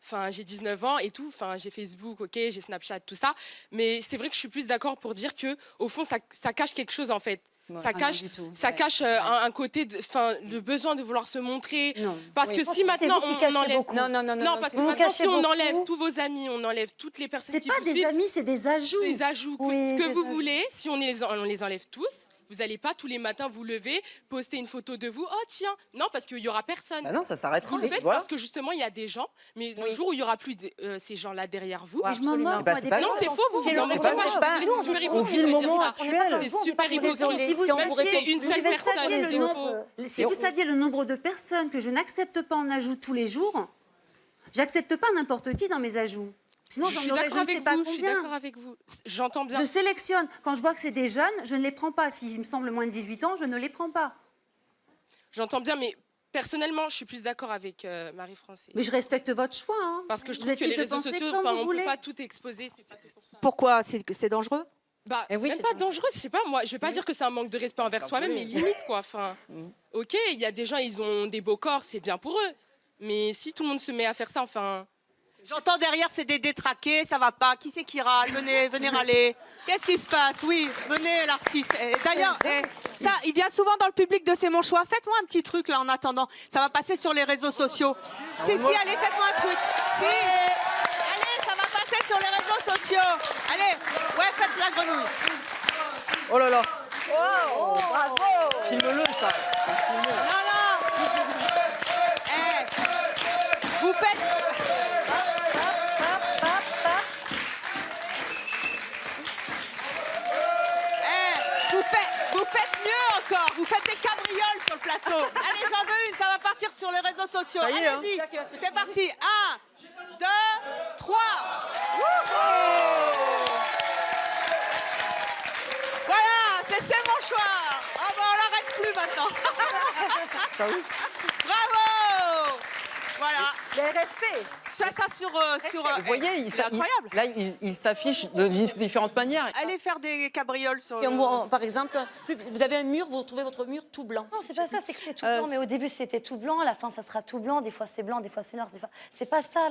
Enfin, j'ai 19 ans et tout. Enfin, j'ai Facebook, ok, j'ai Snapchat, tout ça. Mais c'est vrai que je suis plus d'accord pour dire que, au fond, ça cache quelque chose en fait. Ça cache, ça cache un côté, le besoin de vouloir se montrer. Non. Parce Oui. que si C'est maintenant vous qui on cachez enlève, beaucoup. Non, non, non, non, parce c'est- que vous maintenant, cachez si on beaucoup. enlève tous vos amis, on enlève toutes les personnes C'est qui pas vous des suivent, amis, c'est des ajouts. les ajouts, Oui, ce que des vous ajouts. voulez, si on les enlève tous, Vous n'allez pas tous les matins vous lever, poster une photo de vous. Oh tiens, non, parce qu'il n'y aura personne. Bah non, ça s'arrêtera. Vous le faites Voilà. parce que justement, il y a des gens, mais le jour où il n'y aura plus ces gens-là derrière vous. Mais je m'en moque, Bah, moi, c'est des pas Non, grave. c'est faux, vous C'est vous en le moquez moment. pas. Je suis désolée, Nous, c'est super on hypocrite vit le de dire moment ça. actuel. C'est super hypocrite. Si vous Même si c'est une seule personne, saviez c'est le faux. nombre, si vous saviez le nombre de personnes que je n'accepte pas en ajout tous les jours, j'accepte pas n'importe qui dans mes ajouts. Sinon, Je j'en suis aurais d'accord je ne sais avec pas vous. Je suis combien. d'accord avec vous. J'entends bien. Je sélectionne. Quand je vois que c'est des jeunes, je ne les prends pas. S'ils me semblent moins de 18 ans, je ne les prends pas. J'entends bien, mais personnellement, je suis plus d'accord avec Marie-France. Mais je respecte votre choix. Hein. Parce que je Vous trouve êtes que les libre de réseaux penser sociaux, comme on vous ne peut voulez. pas tout exposer. C'est pas fait pour ça. Pourquoi c'est dangereux? Bah, Eh oui, c'est même c'est pas dangereux, je sais pas, moi, je vais pas dire que c'est un manque de respect envers soi-même, mais limite, quoi. Enfin, ok, il y a des gens, ils ont des beaux corps, c'est bien pour eux. Mais si tout le monde se met à faire ça, enfin... J'entends derrière, c'est des détraqués, ça va pas. Qui c'est qui râle? Venez râler. Qu'est-ce qui se passe? Oui, venez l'artiste. D'ailleurs, ça, il vient souvent dans le public de C'est mon choix. Faites-moi un petit truc là en attendant. Ça va passer sur les réseaux sociaux. Si, allez, faites-moi un truc. Si. Allez, ça va passer sur les réseaux sociaux. Allez, ouais, faites la grenouille. Oh là là. Oh, bravo. Filme-le, ça. Non, non. Vous faites... Vous faites mieux encore, vous faites des cabrioles sur le plateau. Allez, j'en veux une, ça va partir sur les réseaux sociaux. Ça y est, hein. Allez-y, c'est parti. 1, 2, 3. Voilà, c'est mon choix. Ah ben on l'arrête plus maintenant. Ça oui. Bravo. Voilà. Les respects. Ça sur... Vous voyez, c'est incroyable. Là, il s'affiche de différentes manières. Allez faire des cabrioles sur... Si on voit, par exemple, vous avez un mur, vous retrouvez votre mur tout blanc. Non, c'est pas ça, c'est que c'est tout blanc. Mais au début, c'était tout blanc. À la fin, ça sera tout blanc. Des fois, c'est blanc, des fois, c'est noir. C'est pas ça,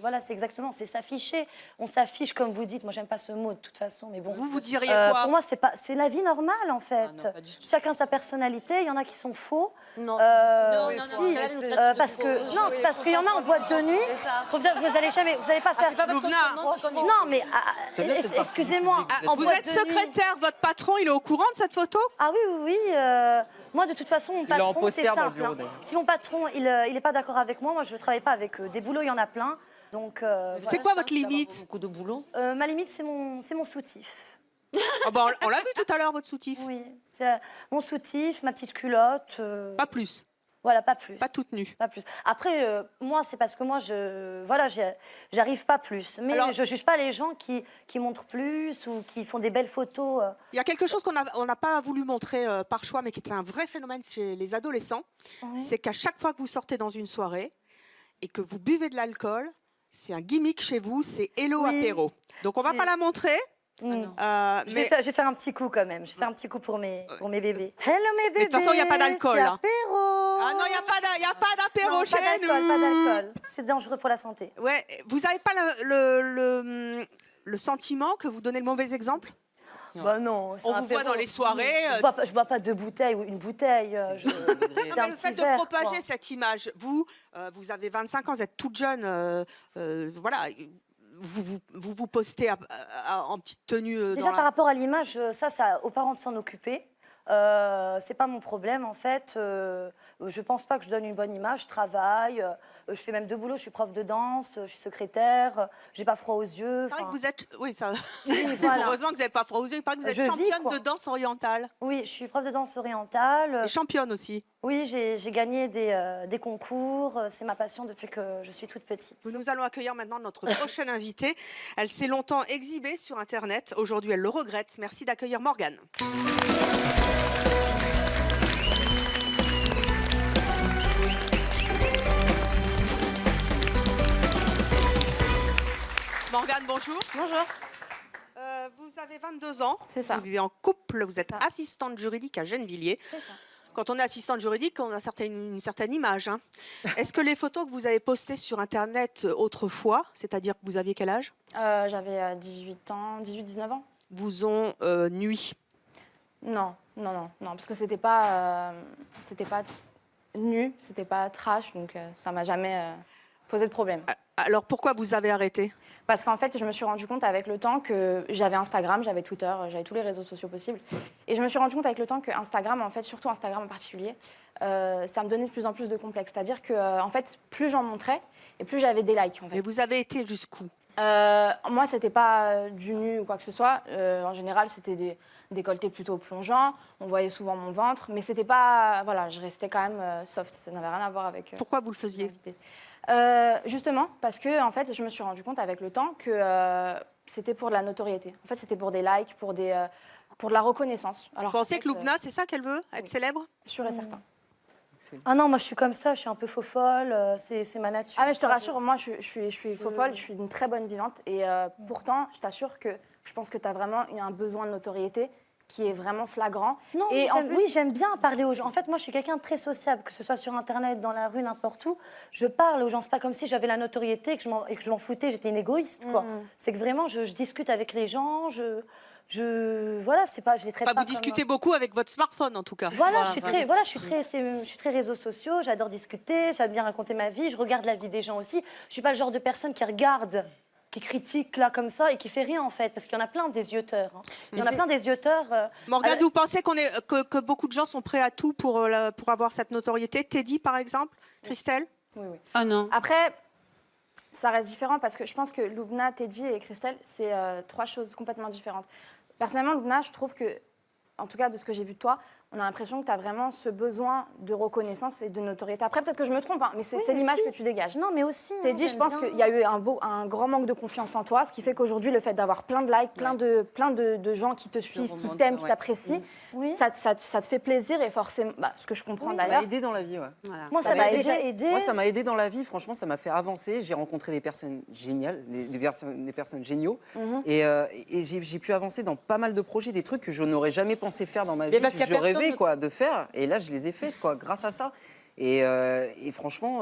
voilà, c'est exactement, c'est s'afficher. On s'affiche, comme vous dites. Moi, j'aime pas ce mot, de toute façon. Mais bon. Vous diriez quoi? Pour moi, c'est la vie normale, en fait. Ah non, pas du tout. Chacun sa personnalité. Il y en a qui sont faux. Non, Si, parce que... Non, c'est parce qu'il y en a en boîte de nuit. Vous allez pas faire... Non, mais excusez-moi. Vous êtes secrétaire, votre patron, il est au courant de cette photo? Ah oui. Moi, de toute façon, mon est en patron, poster c'est dans le simple. bureau, Hein. d'ailleurs. Si mon patron, il n'est pas d'accord avec moi, moi, je ne travaille pas avec des boulots, il y en a plein. Donc, C'est quoi votre limite? Beaucoup de boulot. ma limite, c'est mon soutif. Ah bah, on l'a vu tout à l'heure, votre soutif. Oui, c'est mon soutif, ma petite culotte. Pas plus. Voilà, pas plus. Pas toute nue. Pas plus. Après, moi, c'est parce que moi, j'arrive pas plus. Mais Alors- je juge pas les gens qui montrent plus ou qui font des belles photos. Il y a quelque chose qu'on n'a pas voulu montrer par choix, mais qui est un vrai phénomène chez les adolescents. Oui. C'est qu'à chaque fois que vous sortez dans une soirée et que vous buvez de l'alcool, c'est un gimmick chez vous, c'est hello Oui. apéro. Donc on va C'est- pas la montrer. Mm. Je Mais vais faire un petit coup quand même. Je vais faire un petit coup pour mes bébés. Hello mes bébés. de toute façon, il n'y a pas d'alcool, C'est là. apéro. ah non, il n'y a pas d'apéro Non, chez pas d'alcool, nous. pas d'alcool. C'est dangereux pour la santé. Ouais, vous n'avez pas le sentiment que vous donnez le mauvais exemple? Bah non. c'est On un vous voit apéro. dans les soirées. Je bois pas 2 bouteilles ou une bouteille. C'est Non, mais un le petit fait de verre, propager quoi. cette image, vous avez 25 ans, vous êtes toute jeune, voilà, vous postez en petite tenue. Déjà par rapport à l'image, ça aux parents de s'en occuper. C'est pas mon problème en fait. Je pense pas que je donne une bonne image. Je travaille, je fais même 2 boulots. Je suis prof de danse, je suis secrétaire. J'ai pas froid aux yeux. C'est vrai que vous êtes, oui, ça. Oui, voilà. Heureusement que vous n'avez pas froid aux yeux. Il paraît que vous êtes Je vis, championne quoi. de danse orientale. Oui, je suis prof de danse orientale. Et championne aussi. Oui, j'ai gagné des concours. C'est ma passion depuis que je suis toute petite. Nous allons accueillir maintenant notre prochaine invitée. Elle s'est longtemps exhibée sur Internet. Aujourd'hui, elle le regrette. Merci d'accueillir Morgane. Morgane, bonjour. Bonjour. Vous avez 22 ans. C'est ça. Vous vivez en couple. Vous êtes assistante juridique à Gennevilliers. C'est ça. Quand on est assistante juridique, on a une certaine image. Hein. Est-ce que les photos que vous avez postées sur Internet autrefois, c'est-à-dire que vous aviez quel âge? J'avais 18-19 ans. Vous ont nui? Non, parce que c'était pas nu, c'était pas trash, donc ça m'a jamais posé de problème. Alors pourquoi vous avez arrêté? Parce qu'en fait, je me suis rendu compte avec le temps que j'avais Instagram, j'avais Twitter, j'avais tous les réseaux sociaux possibles. Et je me suis rendu compte avec le temps que Instagram, en fait, surtout Instagram en particulier, ça me donnait de plus en plus de complexes. C'est-à-dire que, en fait, plus j'en montrais et plus j'avais des likes. En fait. Mais vous avez été jusqu'où? Moi, c'était pas du nu ou quoi que ce soit. En général, c'était des décolletés plutôt plongeants. On voyait souvent mon ventre, mais c'était pas. Voilà, je restais quand même soft. Ça n'avait rien à voir avec. Pourquoi vous le faisiez? Justement, parce que en fait, je me suis rendu compte avec le temps que c'était pour de la notoriété. En fait, c'était pour des likes, pour de la reconnaissance. Alors, vous pensez que Loubna, c'est ça qu'elle veut, être célèbre? Sûr et certain. Ah non, moi je suis comme ça, je suis un peu faux folle, c'est ma nature. Ah mais je te rassure, moi je suis faux folle, je suis d'une très bonne vivante et pourtant je t'assure que je pense que tu as vraiment un besoin de notoriété qui est vraiment flagrant. Non, et oui, j'aime bien parler aux gens. En fait, moi je suis quelqu'un de très sociable, que ce soit sur internet, dans la rue, n'importe où. Je parle aux gens, c'est pas comme si j'avais la notoriété et que je m'en foutais, j'étais une égoïste quoi. C'est que vraiment je discute avec les gens, voilà, c'est pas, je les traite pas vous discutez beaucoup avec votre smartphone, en tout cas. Voilà, je suis très réseaux sociaux, j'adore discuter, j'aime bien raconter ma vie, je regarde la vie des gens aussi. Je suis pas le genre de personne qui regarde, qui critique là comme ça et qui fait rien en fait, parce qu'il y en a plein des yeux-teurs. Hein. Il y en a plein des yeux-teurs. Morgane, vous pensez que beaucoup de gens sont prêts à tout pour avoir cette notoriété? Teddy, par exemple? Christelle? Oui. Ah non. Après, ça reste différent parce que je pense que Loubna, Teddy et Christelle, c'est trois choses complètement différentes. Personnellement, Loubna, je trouve que, en tout cas de ce que j'ai vu de toi, on a l'impression que tu as vraiment ce besoin de reconnaissance et de notoriété. Après, peut-être que je me trompe, hein, mais c'est l'image que tu dégages. Non, mais aussi. Teddy, je pense qu'il y a eu un grand manque de confiance en toi, ce qui fait qu'aujourd'hui, le fait d'avoir plein de likes, plein de gens qui te suivent, qui t'aiment, qui t'apprécient, ça te fait plaisir et forcément, ce que je comprends Ça d'ailleurs. m'a aidé dans la vie, ouais. Voilà. Moi, ça m'a aidé. Moi, ça m'a aidé dans la vie. Franchement, ça m'a fait avancer. J'ai rencontré des personnes géniales, des personnes géniaux. Et j'ai pu avancer dans pas mal de projets, des trucs que je n'aurais jamais pensé faire dans ma vie, que je rêvais de faire. Et là, je les ai faits, grâce à ça. Et franchement,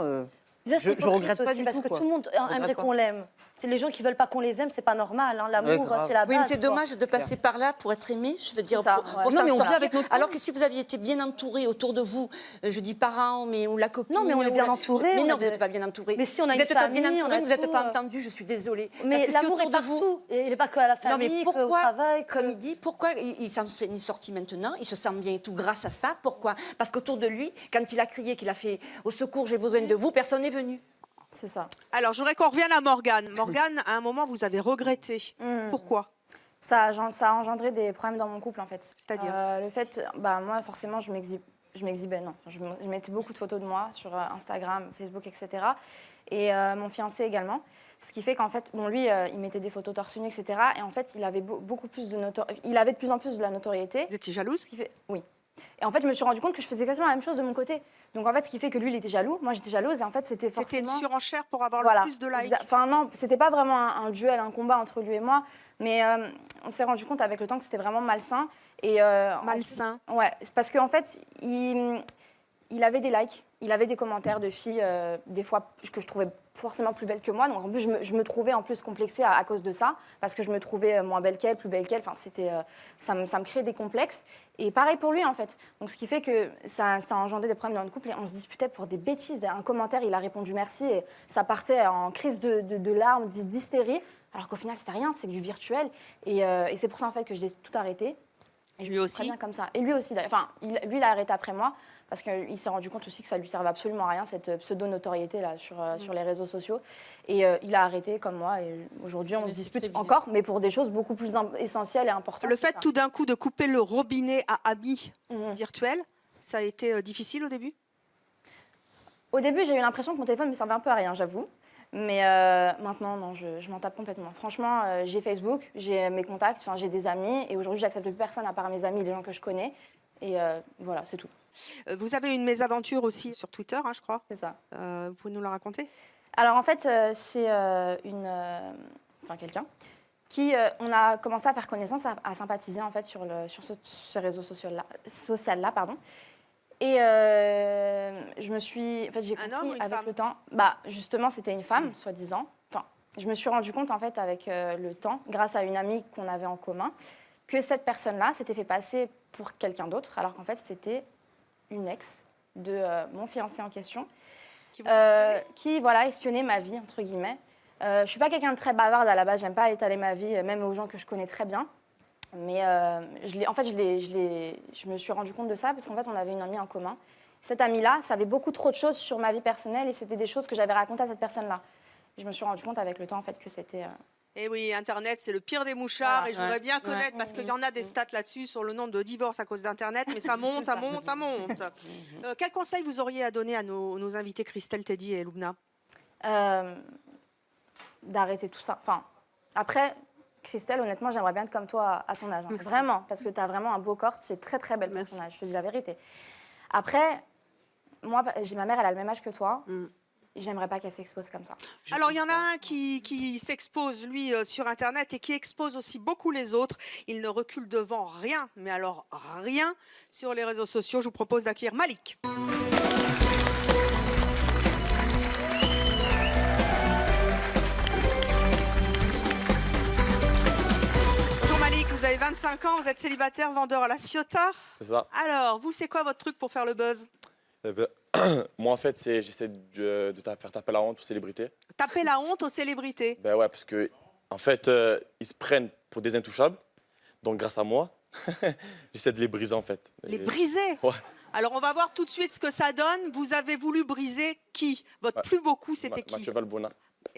je regrette pas du tout. Parce que tout le monde aimerait qu'on l'aime. C'est les gens qui veulent pas qu'on les aime, c'est pas normal. Hein. L'amour, c'est la base. Oui, mais c'est dommage de passer par là pour être aimé. Je veux dire, pour non, mais s'en on vit sortir. avec notre Alors que si vous aviez été bien entouré autour de vous, je dis parents, ou la copine. Non, mais on est bien entouré. Mais non, vous n'êtes pas bien entouré. Mais si on a vous une êtes pas famille, bien entouré, vous n'êtes pas tout, entendu. Je suis désolée. Mais l'amour est partout. Il n'est pas que à la famille, non, mais pourquoi, au travail. Comme il dit, pourquoi il s'en est sorti maintenant? Il se sent bien et tout grâce à ça. Pourquoi? Parce qu'autour de lui, quand il a crié, qu'il a fait au secours, j'ai besoin de vous, personne n'est venu. C'est ça. Alors, je voudrais qu'on revienne à Morgane. Morgane, à un moment, vous avez regretté. Pourquoi? Ça a engendré des problèmes dans mon couple, en fait. C'est-à-dire le fait, moi, forcément, je m'exhibais, non. Je mettais beaucoup de photos de moi sur Instagram, Facebook, etc. Et mon fiancé également. Ce qui fait qu'en fait, lui, il mettait des photos torse nu, etc. Et en fait, il avait beaucoup plus de il avait de plus en plus de la notoriété. Vous étiez jalouse? Oui. Et en fait, je me suis rendu compte que je faisais exactement la même chose de mon côté. Donc en fait, ce qui fait que lui, il était jaloux, moi j'étais jalouse, et en fait, c'était forcément... C'était une surenchère pour avoir le plus de likes. Enfin non, c'était pas vraiment un duel, un combat entre lui et moi, mais on s'est rendu compte avec le temps que c'était vraiment malsain. Et, malsain? Ouais, parce qu'en fait, il avait des likes, il avait des commentaires de filles, des fois que je trouvais forcément plus belles que moi. Donc en plus, je me trouvais en plus complexée à cause de ça, parce que je me trouvais moins belle qu'elle, plus belle qu'elle. Enfin, ça me créait des complexes. Et pareil pour lui, en fait. Donc ce qui fait que ça a engendré des problèmes dans le couple et on se disputait pour des bêtises. Un commentaire, il a répondu merci et ça partait en crise de larmes, d'hystérie. Alors qu'au final, c'était rien, c'est que du virtuel. Et c'est pour ça, en fait, que j'ai tout arrêté. Et lui aussi? Très bien comme ça. Et lui aussi, enfin, lui, il a arrêté après moi. Parce qu'il s'est rendu compte aussi que ça lui servait absolument à rien, cette pseudo-notoriété là sur les réseaux sociaux. Et il a arrêté comme moi. Et aujourd'hui, on se dispute encore, mais pour des choses beaucoup plus essentielles et importantes. Le fait tout d'un coup de couper le robinet à amis virtuels, ça a été difficile au début? Au début, j'ai eu l'impression que mon téléphone me servait un peu à rien, j'avoue. Mais maintenant, non, je m'en tape complètement. Franchement, j'ai Facebook, j'ai mes contacts, j'ai des amis. Et aujourd'hui, j'accepte plus personne à part mes amis et les gens que je connais. Et voilà, c'est tout. Vous avez une mésaventure aussi sur Twitter, hein, je crois. C'est ça. Vous pouvez nous la raconter? Alors en fait, c'est quelqu'un qui, on a commencé à faire connaissance, à sympathiser en fait sur ce réseau social-là, pardon. Et je me suis, en fait, j'ai compris avec le temps. Justement, c'était une femme, soi-disant. Enfin, je me suis rendu compte en fait avec le temps, grâce à une amie qu'on avait en commun, que cette personne-là s'était fait passer pour quelqu'un d'autre, alors qu'en fait, c'était une ex de mon fiancé en question. qui voilà, espionnait ma vie, entre guillemets. Je suis pas quelqu'un de très bavarde à la base, j'aime pas étaler ma vie, même aux gens que je connais très bien. Mais je me suis rendu compte de ça parce qu'en fait, on avait une amie en commun. Cette amie-là savait beaucoup trop de choses sur ma vie personnelle et c'était des choses que j'avais racontées à cette personne-là. Je me suis rendu compte avec le temps en fait, que c'était... Et oui, Internet, c'est le pire des mouchards. Voilà. Et je voudrais bien connaître, parce qu'il y en a des stats là-dessus sur le nombre de divorces à cause d'Internet, mais ça monte, ça monte, ça monte. Quel conseil vous auriez à donner à nos invités Christelle, Teddy et Loubna? D'arrêter tout ça. Enfin, après, Christelle, honnêtement, j'aimerais bien être comme toi à ton âge. Hein. Vraiment, parce que tu as vraiment un beau corps, tu es très très belle pour ton âge, je te dis la vérité. Après, moi, ma mère, elle a le même âge que toi. J'aimerais pas qu'elle s'expose comme ça. Alors, il y en a un qui s'expose, lui, sur Internet et qui expose aussi beaucoup les autres. Il ne recule devant rien, mais alors rien sur les réseaux sociaux. Je vous propose d'accueillir Malik. Bonjour Malik, vous avez 25 ans, vous êtes célibataire, vendeur à la Ciotat. C'est ça. Alors, vous, c'est quoi votre truc pour faire le buzz? Moi, en fait, j'essaie de faire taper la honte aux célébrités. Taper la honte aux célébrités? Ben ouais, parce que, en fait, ils se prennent pour des intouchables. Donc, grâce à moi, j'essaie de les briser, en fait. Les briser? Ouais. Alors, on va voir tout de suite ce que ça donne. Vous avez voulu briser qui? Votre plus beau coup, c'était qui? Mathieu Valbuena.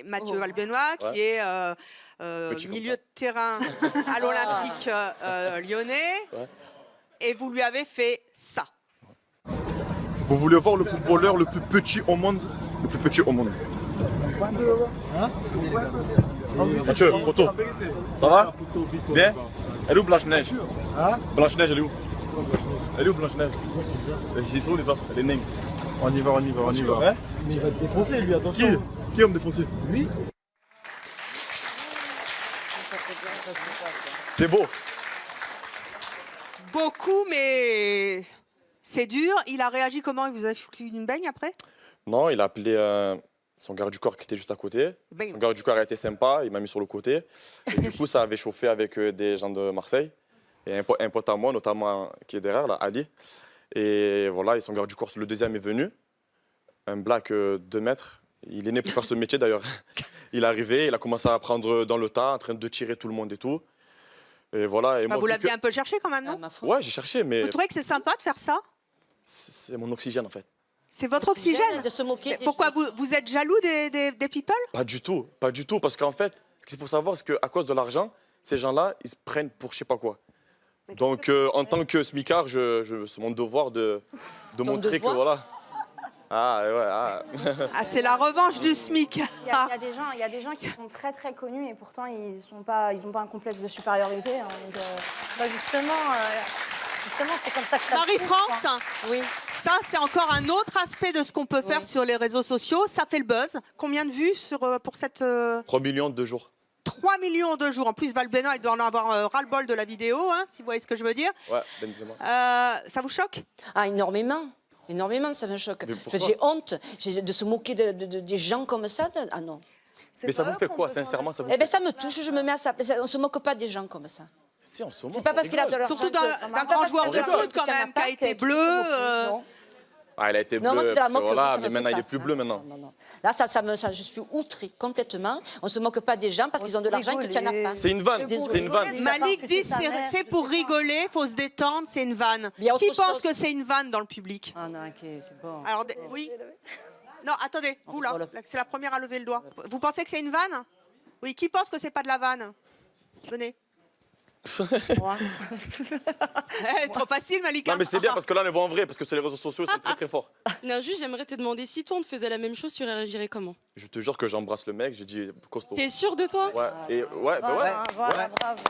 Mathieu Valbuena, qui est milieu de terrain à l'Olympique lyonnais. Ouais. Et vous lui avez fait ça. Vous voulez voir le footballeur le plus petit au monde? Le plus petit au monde. Mathieu, photo. Ça va? Bien? Elle est où Blanche-Neige? Blanche-Neige, elle est où? Elle est où Blanche-Neige? Ils sont les autres, elle est naine. On y va, on y va, on y va. Mais il va te défoncer lui, attention. Qui va me défoncer? Lui. C'est beau. Beaucoup, mais c'est dur. Il a réagi comment? Il vous a foutu une baigne après? Non, il a appelé son garde du corps qui était juste à côté. Son garde du corps a été sympa, il m'a mis sur le côté. Et du coup, ça avait chauffé avec des gens de Marseille. Et un pote à moi, notamment, qui est derrière, là, Ali. Et voilà, et son garde du corps, le deuxième est venu. Un black 2 mètres. Il est né pour faire ce métier d'ailleurs. Il est arrivé, il a commencé à prendre dans le tas, en train de tirer tout le monde et tout. Et voilà. Et moi, vous l'aviez un peu cherché quand même, non? Ouais, j'ai cherché, mais Vous trouvez que c'est sympa de faire ça? c'est mon oxygène en fait. C'est votre oxygène? De se moquer. Pourquoi vous êtes jaloux des people? Pas du tout, parce qu'en fait, ce qu'il faut savoir, c'est qu'à cause de l'argent, ces gens-là, ils se prennent pour je sais pas quoi. Donc, en tant que smicard, c'est mon devoir de montrer que voilà. Ah, ouais, ah. Ah, c'est la revanche du SMIC. Il y a des gens qui sont très très connus et pourtant ils n'ont pas un complexe de supériorité. Hein, donc, justement, c'est comme ça que ça. Marie-France, oui. Ça, c'est encore un autre aspect de ce qu'on peut faire sur les réseaux sociaux. Ça fait le buzz. Combien de vues pour cette... 3 millions de jours. 3 millions de jours. En plus, Valbuena, il doit en avoir ras-le-bol de la vidéo, hein, si vous voyez ce que je veux dire. Ouais, Benzema. Ça vous choque? Ah, énormément. Énormément, ça me choque. J'ai honte de se moquer des gens comme ça. Ah non. Mais ça vous fait quoi, sincèrement, ça vous fait... Eh bien, ça me touche, je me mets à sa place. On ne se moque pas des gens comme ça. Si, on se moque. C'est pas parce qu'il a de l'argent. Surtout d'un grand joueur de foot, quand même, qui a été bleu. Ah, il a été bleu, Non, moi, c'était la parce que moquerie, voilà, ça mais me maintenant, il est dépasse, plus bleu maintenant. Non. Là, je suis outrée complètement. On ne se moque pas des gens parce qu'ils ont de l'argent et que tu n'en as pas. C'est une vanne, c'est une vanne. Malik dit c'est pour rigoler, il faut se détendre, c'est une vanne. Qui pense que c'est une vanne dans le public? Ah non, ok, c'est bon. Alors, oui. Non, attendez, vous là, c'est la première à lever le doigt. Vous pensez que c'est une vanne? Oui, qui pense que c'est pas de la vanne? Venez. Trop facile, Malika. Non, mais c'est bien parce que là, on les voit en vrai, parce que sur les réseaux sociaux, c'est très très fort. Non, juste, j'aimerais te demander si toi, on te faisait la même chose, tu réagirais comment? Je te jure que j'embrasse le mec, j'ai dit costaud. T'es sûr de toi? Ouais, et ouais, bah ouais. Voilà, bravo.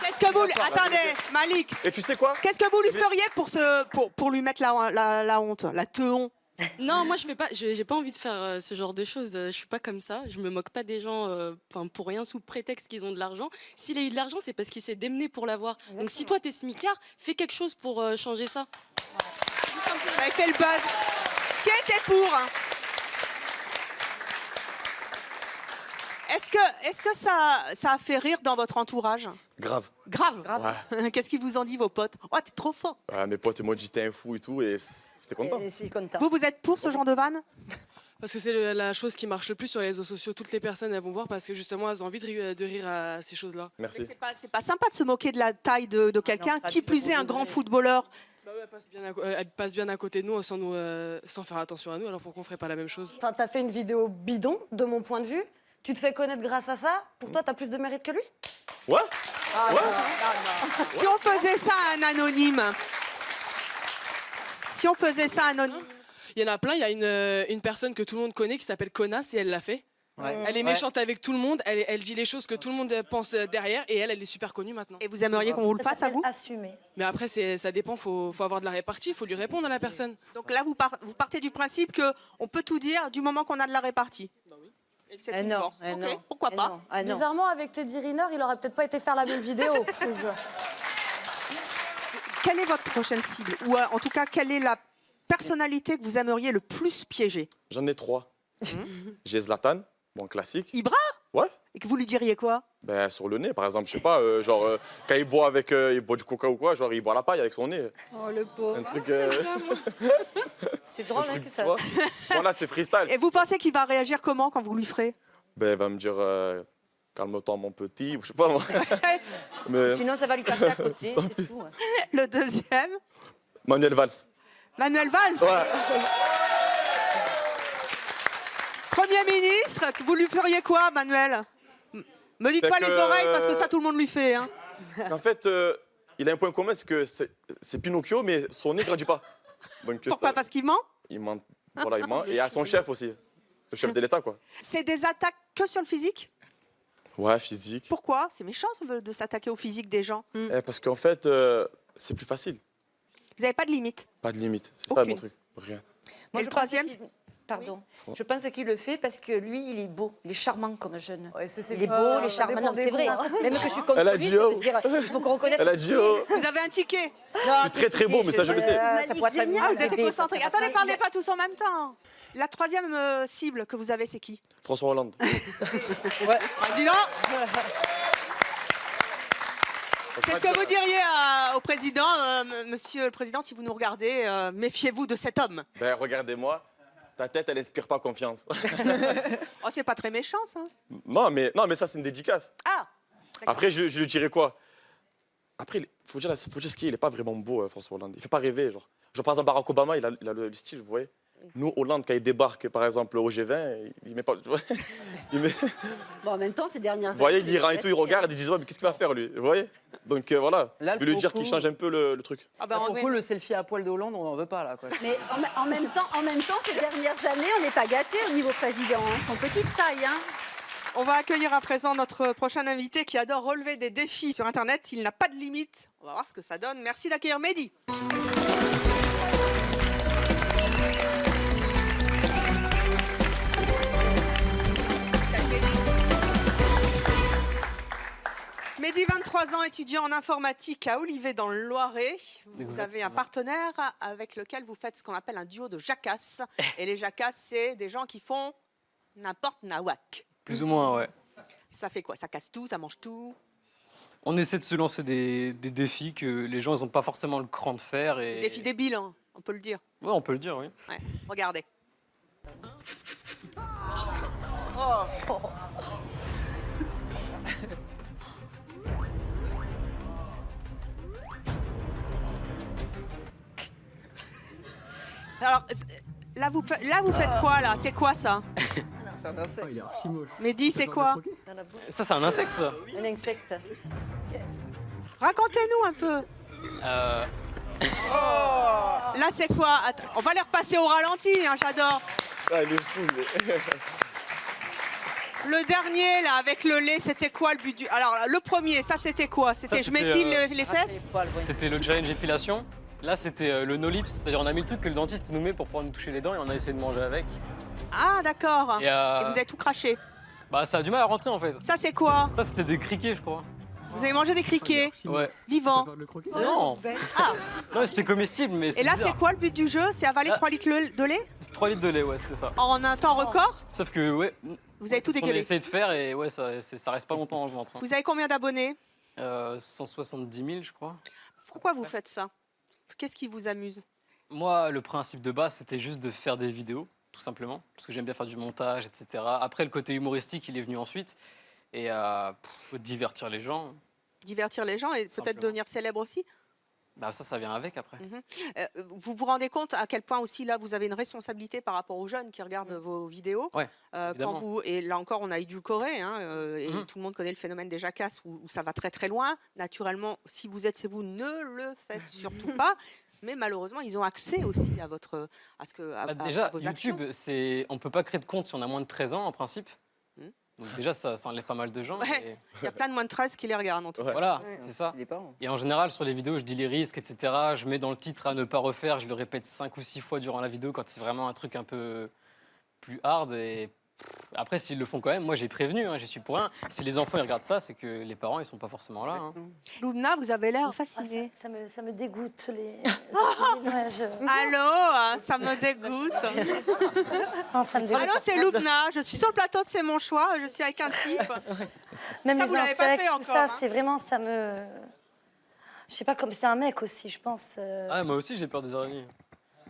Qu'est-ce que vous... Attendez, Malik. Et tu sais quoi? Qu'est-ce que vous lui feriez pour lui mettre la honte, la teon? Non, moi je fais pas. J'ai pas envie de faire ce genre de choses. Je suis pas comme ça. Je me moque pas des gens, pour rien sous prétexte qu'ils ont de l'argent. S'il a eu de l'argent, c'est parce qu'il s'est démené pour l'avoir. Donc si toi t'es smicard, fais quelque chose pour changer ça. Fais le buzz. Qui était pour? Est-ce que ça a fait rire dans votre entourage? Grave. Grave. Ouais. Qu'est-ce qu'ils vous ont dit, vos potes? Oh, t'es trop fort. Ouais, mes potes, moi, j'étais un fou et tout, et j'étais content. Vous êtes pour ce genre de vanne? Parce que c'est la chose qui marche le plus sur les réseaux sociaux. Toutes les personnes, elles vont voir parce que justement, elles ont envie de rire à ces choses-là. Merci. C'est pas sympa de se moquer de la taille de quelqu'un, qui plus est un grand footballeur. Bah ouais, elle passe bien à côté de nous sans faire attention à nous, alors pourquoi on ferait pas la même chose? Enfin, t'as fait une vidéo bidon, de mon point de vue. Tu te fais connaître grâce à ça. Pour toi, t'as plus de mérite que lui? Ouais. Si on faisait ça à un anonyme. Si on faisait ça à un anonyme. Il y en a plein. Il y a une personne que tout le monde connaît qui s'appelle Connasse et elle l'a fait. Ouais. Elle est méchante avec tout le monde. Elle dit les choses que tout le monde pense derrière et elle est super connue maintenant. Et vous aimeriez qu'on vous le fasse à vous? Assumer. Mais après, ça dépend. Faut avoir de la répartie. Il faut lui répondre à la personne. Donc là, vous partez du principe qu'on peut tout dire du moment qu'on a de la répartie. Et que c'est une force. Ok, pourquoi pas? Bizarrement, avec Teddy Riner, il aurait peut-être pas été faire la même vidéo. je te jure. Quelle est votre prochaine cible? Ou en tout cas, quelle est la personnalité que vous aimeriez le plus piéger? J'en ai 3. J'ai Zlatan, bon classique. Ibra? Ouais. Et que vous lui diriez quoi? Ben, sur le nez, par exemple, je sais pas, quand il boit il boit du coca ou quoi, genre il boit la paille avec son nez. Oh, le pauvre. Un truc. C'est drôle, hein, que ça. Bon, là, c'est freestyle. Et vous pensez qu'il va réagir comment quand vous lui ferez? Ben, il va me dire calme-toi, mon petit, ou je sais pas moi. Mais... Sinon, ça va lui passer à côté. Sans c'est plus. tout, hein. Le deuxième? Manuel Valls. Manuel Valls? Ouais. Premier ministre, vous lui feriez quoi, Manuel? Me dites pas les oreilles, parce que ça, tout le monde lui fait. Hein. En fait, il a un point commun, c'est que c'est Pinocchio, mais son nez ne grandit pas. Donc, Pourquoi? Parce qu'il ment? Il ment. Voilà, il ment. Et à son chef aussi. Le chef de l'État, quoi. C'est des attaques que sur le physique? Ouais, physique. Pourquoi? C'est méchant de s'attaquer au physique des gens. Parce qu'en fait, c'est plus facile. Vous n'avez pas de limite? Pas de limite. C'est ça mon truc. Rien. Moi, Et le troisième? Pardon. Je pense qu'il le fait parce que lui, il est beau, il est charmant comme jeune. Ouais, il est beau, il est charmant. Non, c'est vrai. Hein. Même que je suis contre Elle a lui, dit je oh. veux dire, il faut qu'on reconnaisse. Elle a dit oh. Vous avez un ticket? Je suis très très beau, mais ça je le sais. Ça pourrait être Ah, vous êtes concentrés. Attendez, parlez pas tous en même temps. La troisième cible que vous avez, c'est qui? François Hollande. Président. Qu'est-ce que vous diriez au président, monsieur le président, si vous nous regardez, méfiez-vous de cet homme? Ben, regardez-moi. Ta tête, elle inspire pas confiance. Oh, c'est pas très méchant, ça. non, mais ça, c'est une dédicace. Ah. Après, je lui dirais quoi? Après, faut dire ce qu'il est, il est pas vraiment beau, François Hollande. Il fait pas rêver, genre. Par exemple, Barack Obama, il a le style, vous voyez. Nous, Hollande, quand il débarque, par exemple, au G20, il met pas... Tu vois, Bon, en même temps, ces dernières années... Vous voyez, l'Iran et tout, il regarde, il dit, ouais, mais qu'est-ce qu'il va faire, lui? Vous voyez? Donc, voilà. Là, je vais lui dire qu'il change un peu le truc. Ah bah, pour le coup, le selfie à poil de Hollande, on n'en veut pas, là. Quoi. Mais en même temps, ces dernières années, on n'est pas gâtés au niveau président. Ils sont petite taille, hein. On va accueillir à présent notre prochain invité qui adore relever des défis sur Internet. Il n'a pas de limite. On va voir ce que ça donne. Merci d'accueillir Mehdi. Mehdi, 23 ans, étudiant en informatique à Olivet dans le Loiret. Vous avez un partenaire avec lequel vous faites ce qu'on appelle un duo de jacasses. Et les jacasses, c'est des gens qui font n'importe nawak. Plus ou moins, ouais. Ça fait quoi? Ça casse tout, ça mange tout? On essaie de se lancer des défis que les gens n'ont pas forcément le cran de faire. Et... Des défis débiles, hein, on peut le dire. Ouais, on peut le dire, oui. Ouais, regardez. Alors, là, vous faites quoi, là? C'est quoi, ça? C'est un insecte. Il est archi moche. Mehdi, c'est quoi? Ça, c'est un insecte, ça. Un insecte. Racontez-nous un peu. Là, c'est quoi? Attends, on va les repasser au ralenti, hein, j'adore. Ah, il est fou, Le dernier, là, avec le lait, c'était quoi le but du... Alors, le premier, ça, c'était quoi? C'était je m'épile les fesses? C'était le challenge épilation. Là, c'était le no lips, c'est-à-dire on a mis le truc que le dentiste nous met pour pouvoir nous toucher les dents et on a essayé de manger avec. Ah, d'accord. Et, Et vous avez tout craché? Bah, ça a du mal à rentrer, en fait. Ça, c'est quoi? Ça, c'était des criquets, je crois. Vous avez mangé des criquets? Ouais. Vivants? Non. Ah. Non, c'était comestible, mais Et là, c'est quoi le but du jeu? C'est avaler 3 litres de lait? C'est 3 litres de lait, ouais, c'était ça. En un temps record? Sauf que, ouais. Vous avez tout On a dégueulé. essayé de faire et ouais, ça reste pas longtemps dans le ventre. Hein. Vous avez combien d'abonnés? 170 000, je crois. Pourquoi vous faites ça? Qu'est-ce qui vous amuse? Moi, le principe de base, c'était juste de faire des vidéos. tout simplement, parce que j'aime bien faire du montage, etc. Après, le côté humoristique, il est venu ensuite. Et faut divertir les gens. Divertir les gens et peut-être devenir célèbre aussi. Bah, ça vient avec après. Vous vous rendez compte à quel point aussi là vous avez une responsabilité par rapport aux jeunes qui regardent vos vidéos. Ouais, Et là encore on a édulcoré et tout le monde connaît le phénomène des jacasses où ça va très très loin. Naturellement, si vous êtes chez vous, ne le faites surtout pas. Mais malheureusement, ils ont accès aussi à déjà, vos YouTube, on peut pas créer de compte si on a moins de 13 ans en principe. Donc déjà, ça enlève pas mal de gens. Ouais. Il y a plein de moins de 13 qui les regardent en tout cas. Voilà, c'est ça. Et en général, sur les vidéos, je dis les risques, etc. Je mets dans le titre à ne pas refaire. Je le répète 5 ou 6 fois durant la vidéo quand c'est vraiment un truc un peu plus hard. Et après, s'ils le font quand même, moi j'ai prévenu, j'y suis pour rien. Si les enfants ils regardent ça, c'est que les parents ils sont pas forcément là. Loubna, vous avez l'air fascinée. Ça me dégoûte les. Allô, ça me dégoûte. Ça me dégoûte. Allô, c'est Loubna. Je suis sur le plateau de C'est mon choix. Je suis avec un type. Même Ça, les vous l'avez pas insectes, fait tout encore, ça, hein. c'est vraiment, ça me. Je sais pas, comme c'est un mec aussi, je pense. Ah, moi aussi j'ai peur des araignées.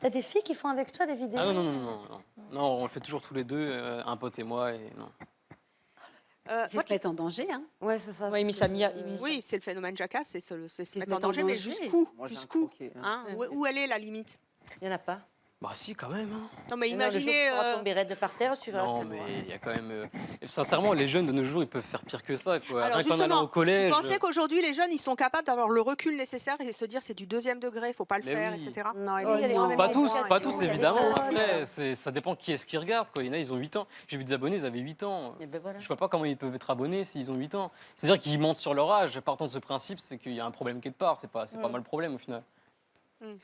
T'as des filles qui font avec toi des vidéos? Ah non. Non, on le fait toujours tous les deux, un pote et moi, et non. C'est se mettre en danger, hein. Ouais, c'est ça. Oui, c'est le phénomène Jackass, c'est se mettre en danger, mais jusqu'où? Jusqu'où hein? Où elle est la limite? Il n'y en a pas. Bah si, quand même. Non, mais Le jour où imaginez. tu pourras tomber raide de par terre, tu vas Non, rester loin. mais il y a quand même. Sincèrement, les jeunes de nos jours, ils peuvent faire pire que ça. Quoi. Alors Rien qu'en allant justement, au collège. vous pensez qu'aujourd'hui les jeunes ils sont capables d'avoir le recul nécessaire et se dire c'est du 2e degré, faut pas le Mais faire, oui. etc. Non, Pas tous évidemment. Après, ça dépend qui est-ce qui regarde. Quoi. Il y en a, ils ont 8 ans. J'ai vu des abonnés, ils avaient 8 ans. Je vois pas comment ils peuvent être abonnés s'ils ont 8 ans. C'est-à-dire qu'ils mentent sur leur âge. Partant de ce principe, c'est qu'il y a un problème quelque part. C'est pas mal le problème au final.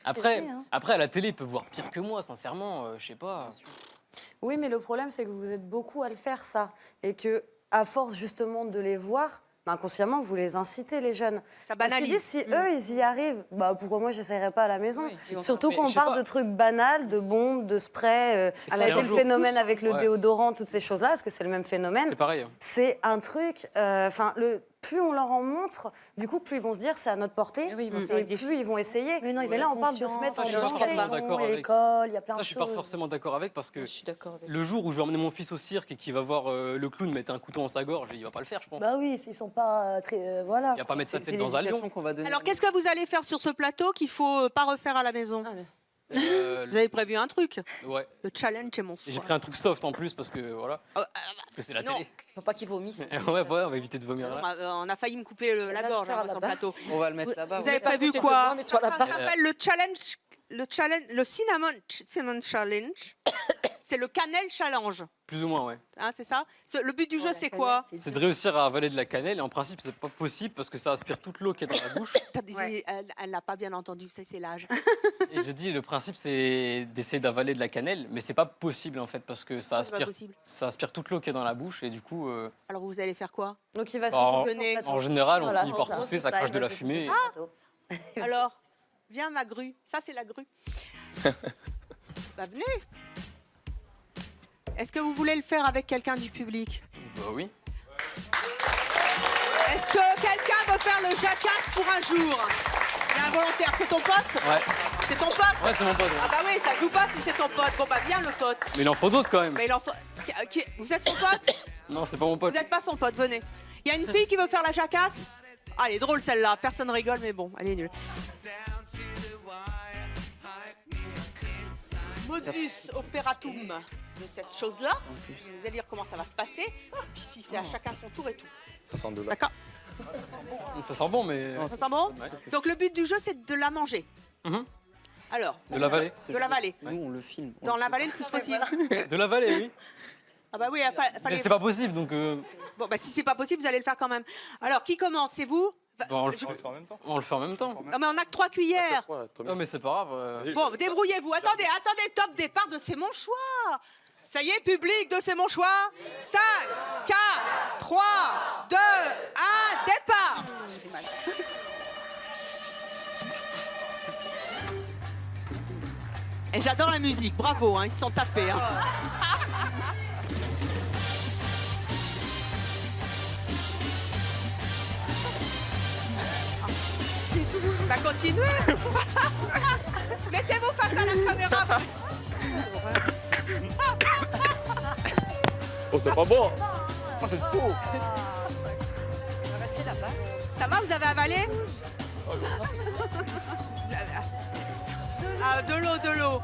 Après, à la télé, ils peuvent voir pire que moi, sincèrement. Je sais pas. Oui, mais le problème, c'est que vous êtes beaucoup à le faire, ça. Et que, à force, justement, de les voir, inconsciemment, vous les incitez, les jeunes. Ça Parce qu'ils banalise. disent, si eux, ils y arrivent, pourquoi moi, j'essayerais pas à la maison? Surtout Mais qu'on je sais parle pas. de trucs banals, de bombes, de sprays. Ça a si été un le jour phénomène tous, avec le ouais. déodorant, toutes ces choses-là, parce que c'est le même phénomène. C'est pareil. C'est un truc... plus on leur en montre, du coup, plus ils vont se dire c'est à notre portée, et plus ils vont essayer. Mais là, on parle de se mettre en Je suis pas danger. forcément d'accord avec. L'école, il y a plein Ça, de je suis choses. pas forcément d'accord avec parce que Je suis d'accord avec. le jour où je vais emmener mon fils au cirque et qu'il va voir le clown mettre un couteau dans sa gorge, il va pas le faire, je pense. Bah oui, ils sont pas très. Voilà. Il va pas mettre sa tête dans un lion. qu'on va donner. Alors qu'est-ce que vous allez faire sur ce plateau qu'il faut pas refaire à la maison? Vous avez prévu un truc? Ouais. Le challenge c'est mon Et choix. j'ai pris un truc soft en plus parce que voilà. Parce que c'est la sinon- télé. Faut pas qu'ils vomissent. Ouais, on va éviter de vomir là. On a failli me couper la gorge faire sur le là-bas. plateau. On va le mettre là-bas. Vous avez pas prévu côté de quoi? moi, mais toi Ça là-bas. s'appelle le cinnamon challenge. C'est le cannelle challenge. Plus ou moins, ouais. Hein, c'est ça? Le but du jeu, c'est quoi? C'est de réussir à avaler de la cannelle et en principe, c'est pas possible parce que ça aspire toute l'eau qui est dans la bouche. Elle n'a pas bien entendu, c'est l'âge. Et j'ai dit, le principe, c'est d'essayer d'avaler de la cannelle, mais c'est pas possible en fait parce que ça C'est pas aspire, possible. ça aspire toute l'eau qui est dans la bouche et du coup. Alors vous allez faire quoi? Donc il va En général, on Voilà, finit c'est par ça. tousser, ça crache de la fumée. Alors, viens ma grue. Ça, c'est la grue. Bah venez. Est-ce que vous voulez le faire avec quelqu'un du public? Bah oui. Est-ce que quelqu'un veut faire le Jackass pour un jour? Il y a un volontaire, c'est ton pote? Ouais. C'est ton pote? Ouais, c'est mon pote. Ouais. Ah bah oui, ça joue pas si c'est ton pote. Bon bah viens le pote. Mais il en faut d'autres quand même. Mais il en faut... Vous êtes son pote? Non, c'est pas mon pote. Vous n'êtes pas son pote, venez. Il y a une fille qui veut faire la Jackass? Ah, elle est drôle celle-là, personne rigole, mais bon, elle est nulle. Modus operatum de cette chose-là. Vous allez dire comment ça va se passer. Puis si c'est à chacun son tour et tout. Ça sent de là. D'accord? Ça sent bon, mais. Ça sent bon? Ouais. Donc le but du jeu, c'est de la manger. Alors, De l'avaler. de l'avaler. Nous, on le filme. D'en l'avaler le plus possible. De l'avaler, oui. Ah bah oui, il Mais fallait... c'est pas possible donc. Bon bah si c'est pas possible, vous allez le faire quand même. Alors, qui commence? C'est vous? On le fait en même temps. On le fait en même temps. Ah mais on a que 3 cuillères. Non, mais c'est pas grave. Bon, débrouillez-vous. Attendez, top départ de C'est mon choix. Ça y est, public de C'est mon choix. 5, 4, 3, 2, 1, départ. J'ai mal. Et j'adore la musique, bravo, ils se sont tapés. Bah continuez. Mettez-vous face à la caméra. Oh, c'est pas bon. Oh, c'est faux. On va rester là-bas. Ça va, vous avez avalé? Ah, de l'eau.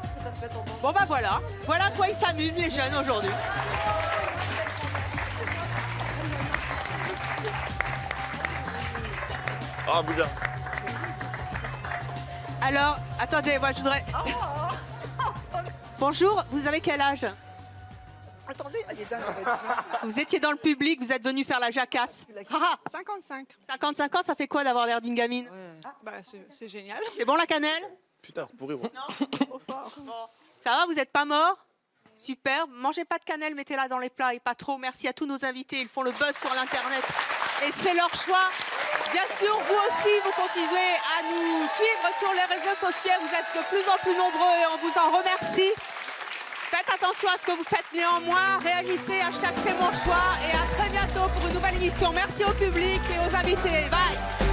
Bon bah voilà. Voilà à quoi ils s'amusent les jeunes aujourd'hui. Ah, bouge bien. Alors, attendez, moi je voudrais... Bonjour, vous avez quel âge? Attendez. Vous étiez dans le public, vous êtes venu faire la jacasse. 55. 55 ans, ça fait quoi d'avoir l'air d'une gamine? Bah, c'est génial. C'est bon la cannelle? Putain, c'est pourri, moi. Ça va, vous n'êtes pas mort? Super. Mangez pas de cannelle, mettez-la dans les plats et pas trop. Merci à tous nos invités, ils font le buzz sur l'Internet. Et c'est leur choix. Bien sûr, vous aussi, vous continuez à nous suivre sur les réseaux sociaux. Vous êtes de plus en plus nombreux et on vous en remercie. Faites attention à ce que vous faites néanmoins. Réagissez, hashtag c'est mon choix. Et à très bientôt pour une nouvelle émission. Merci au public et aux invités. Bye.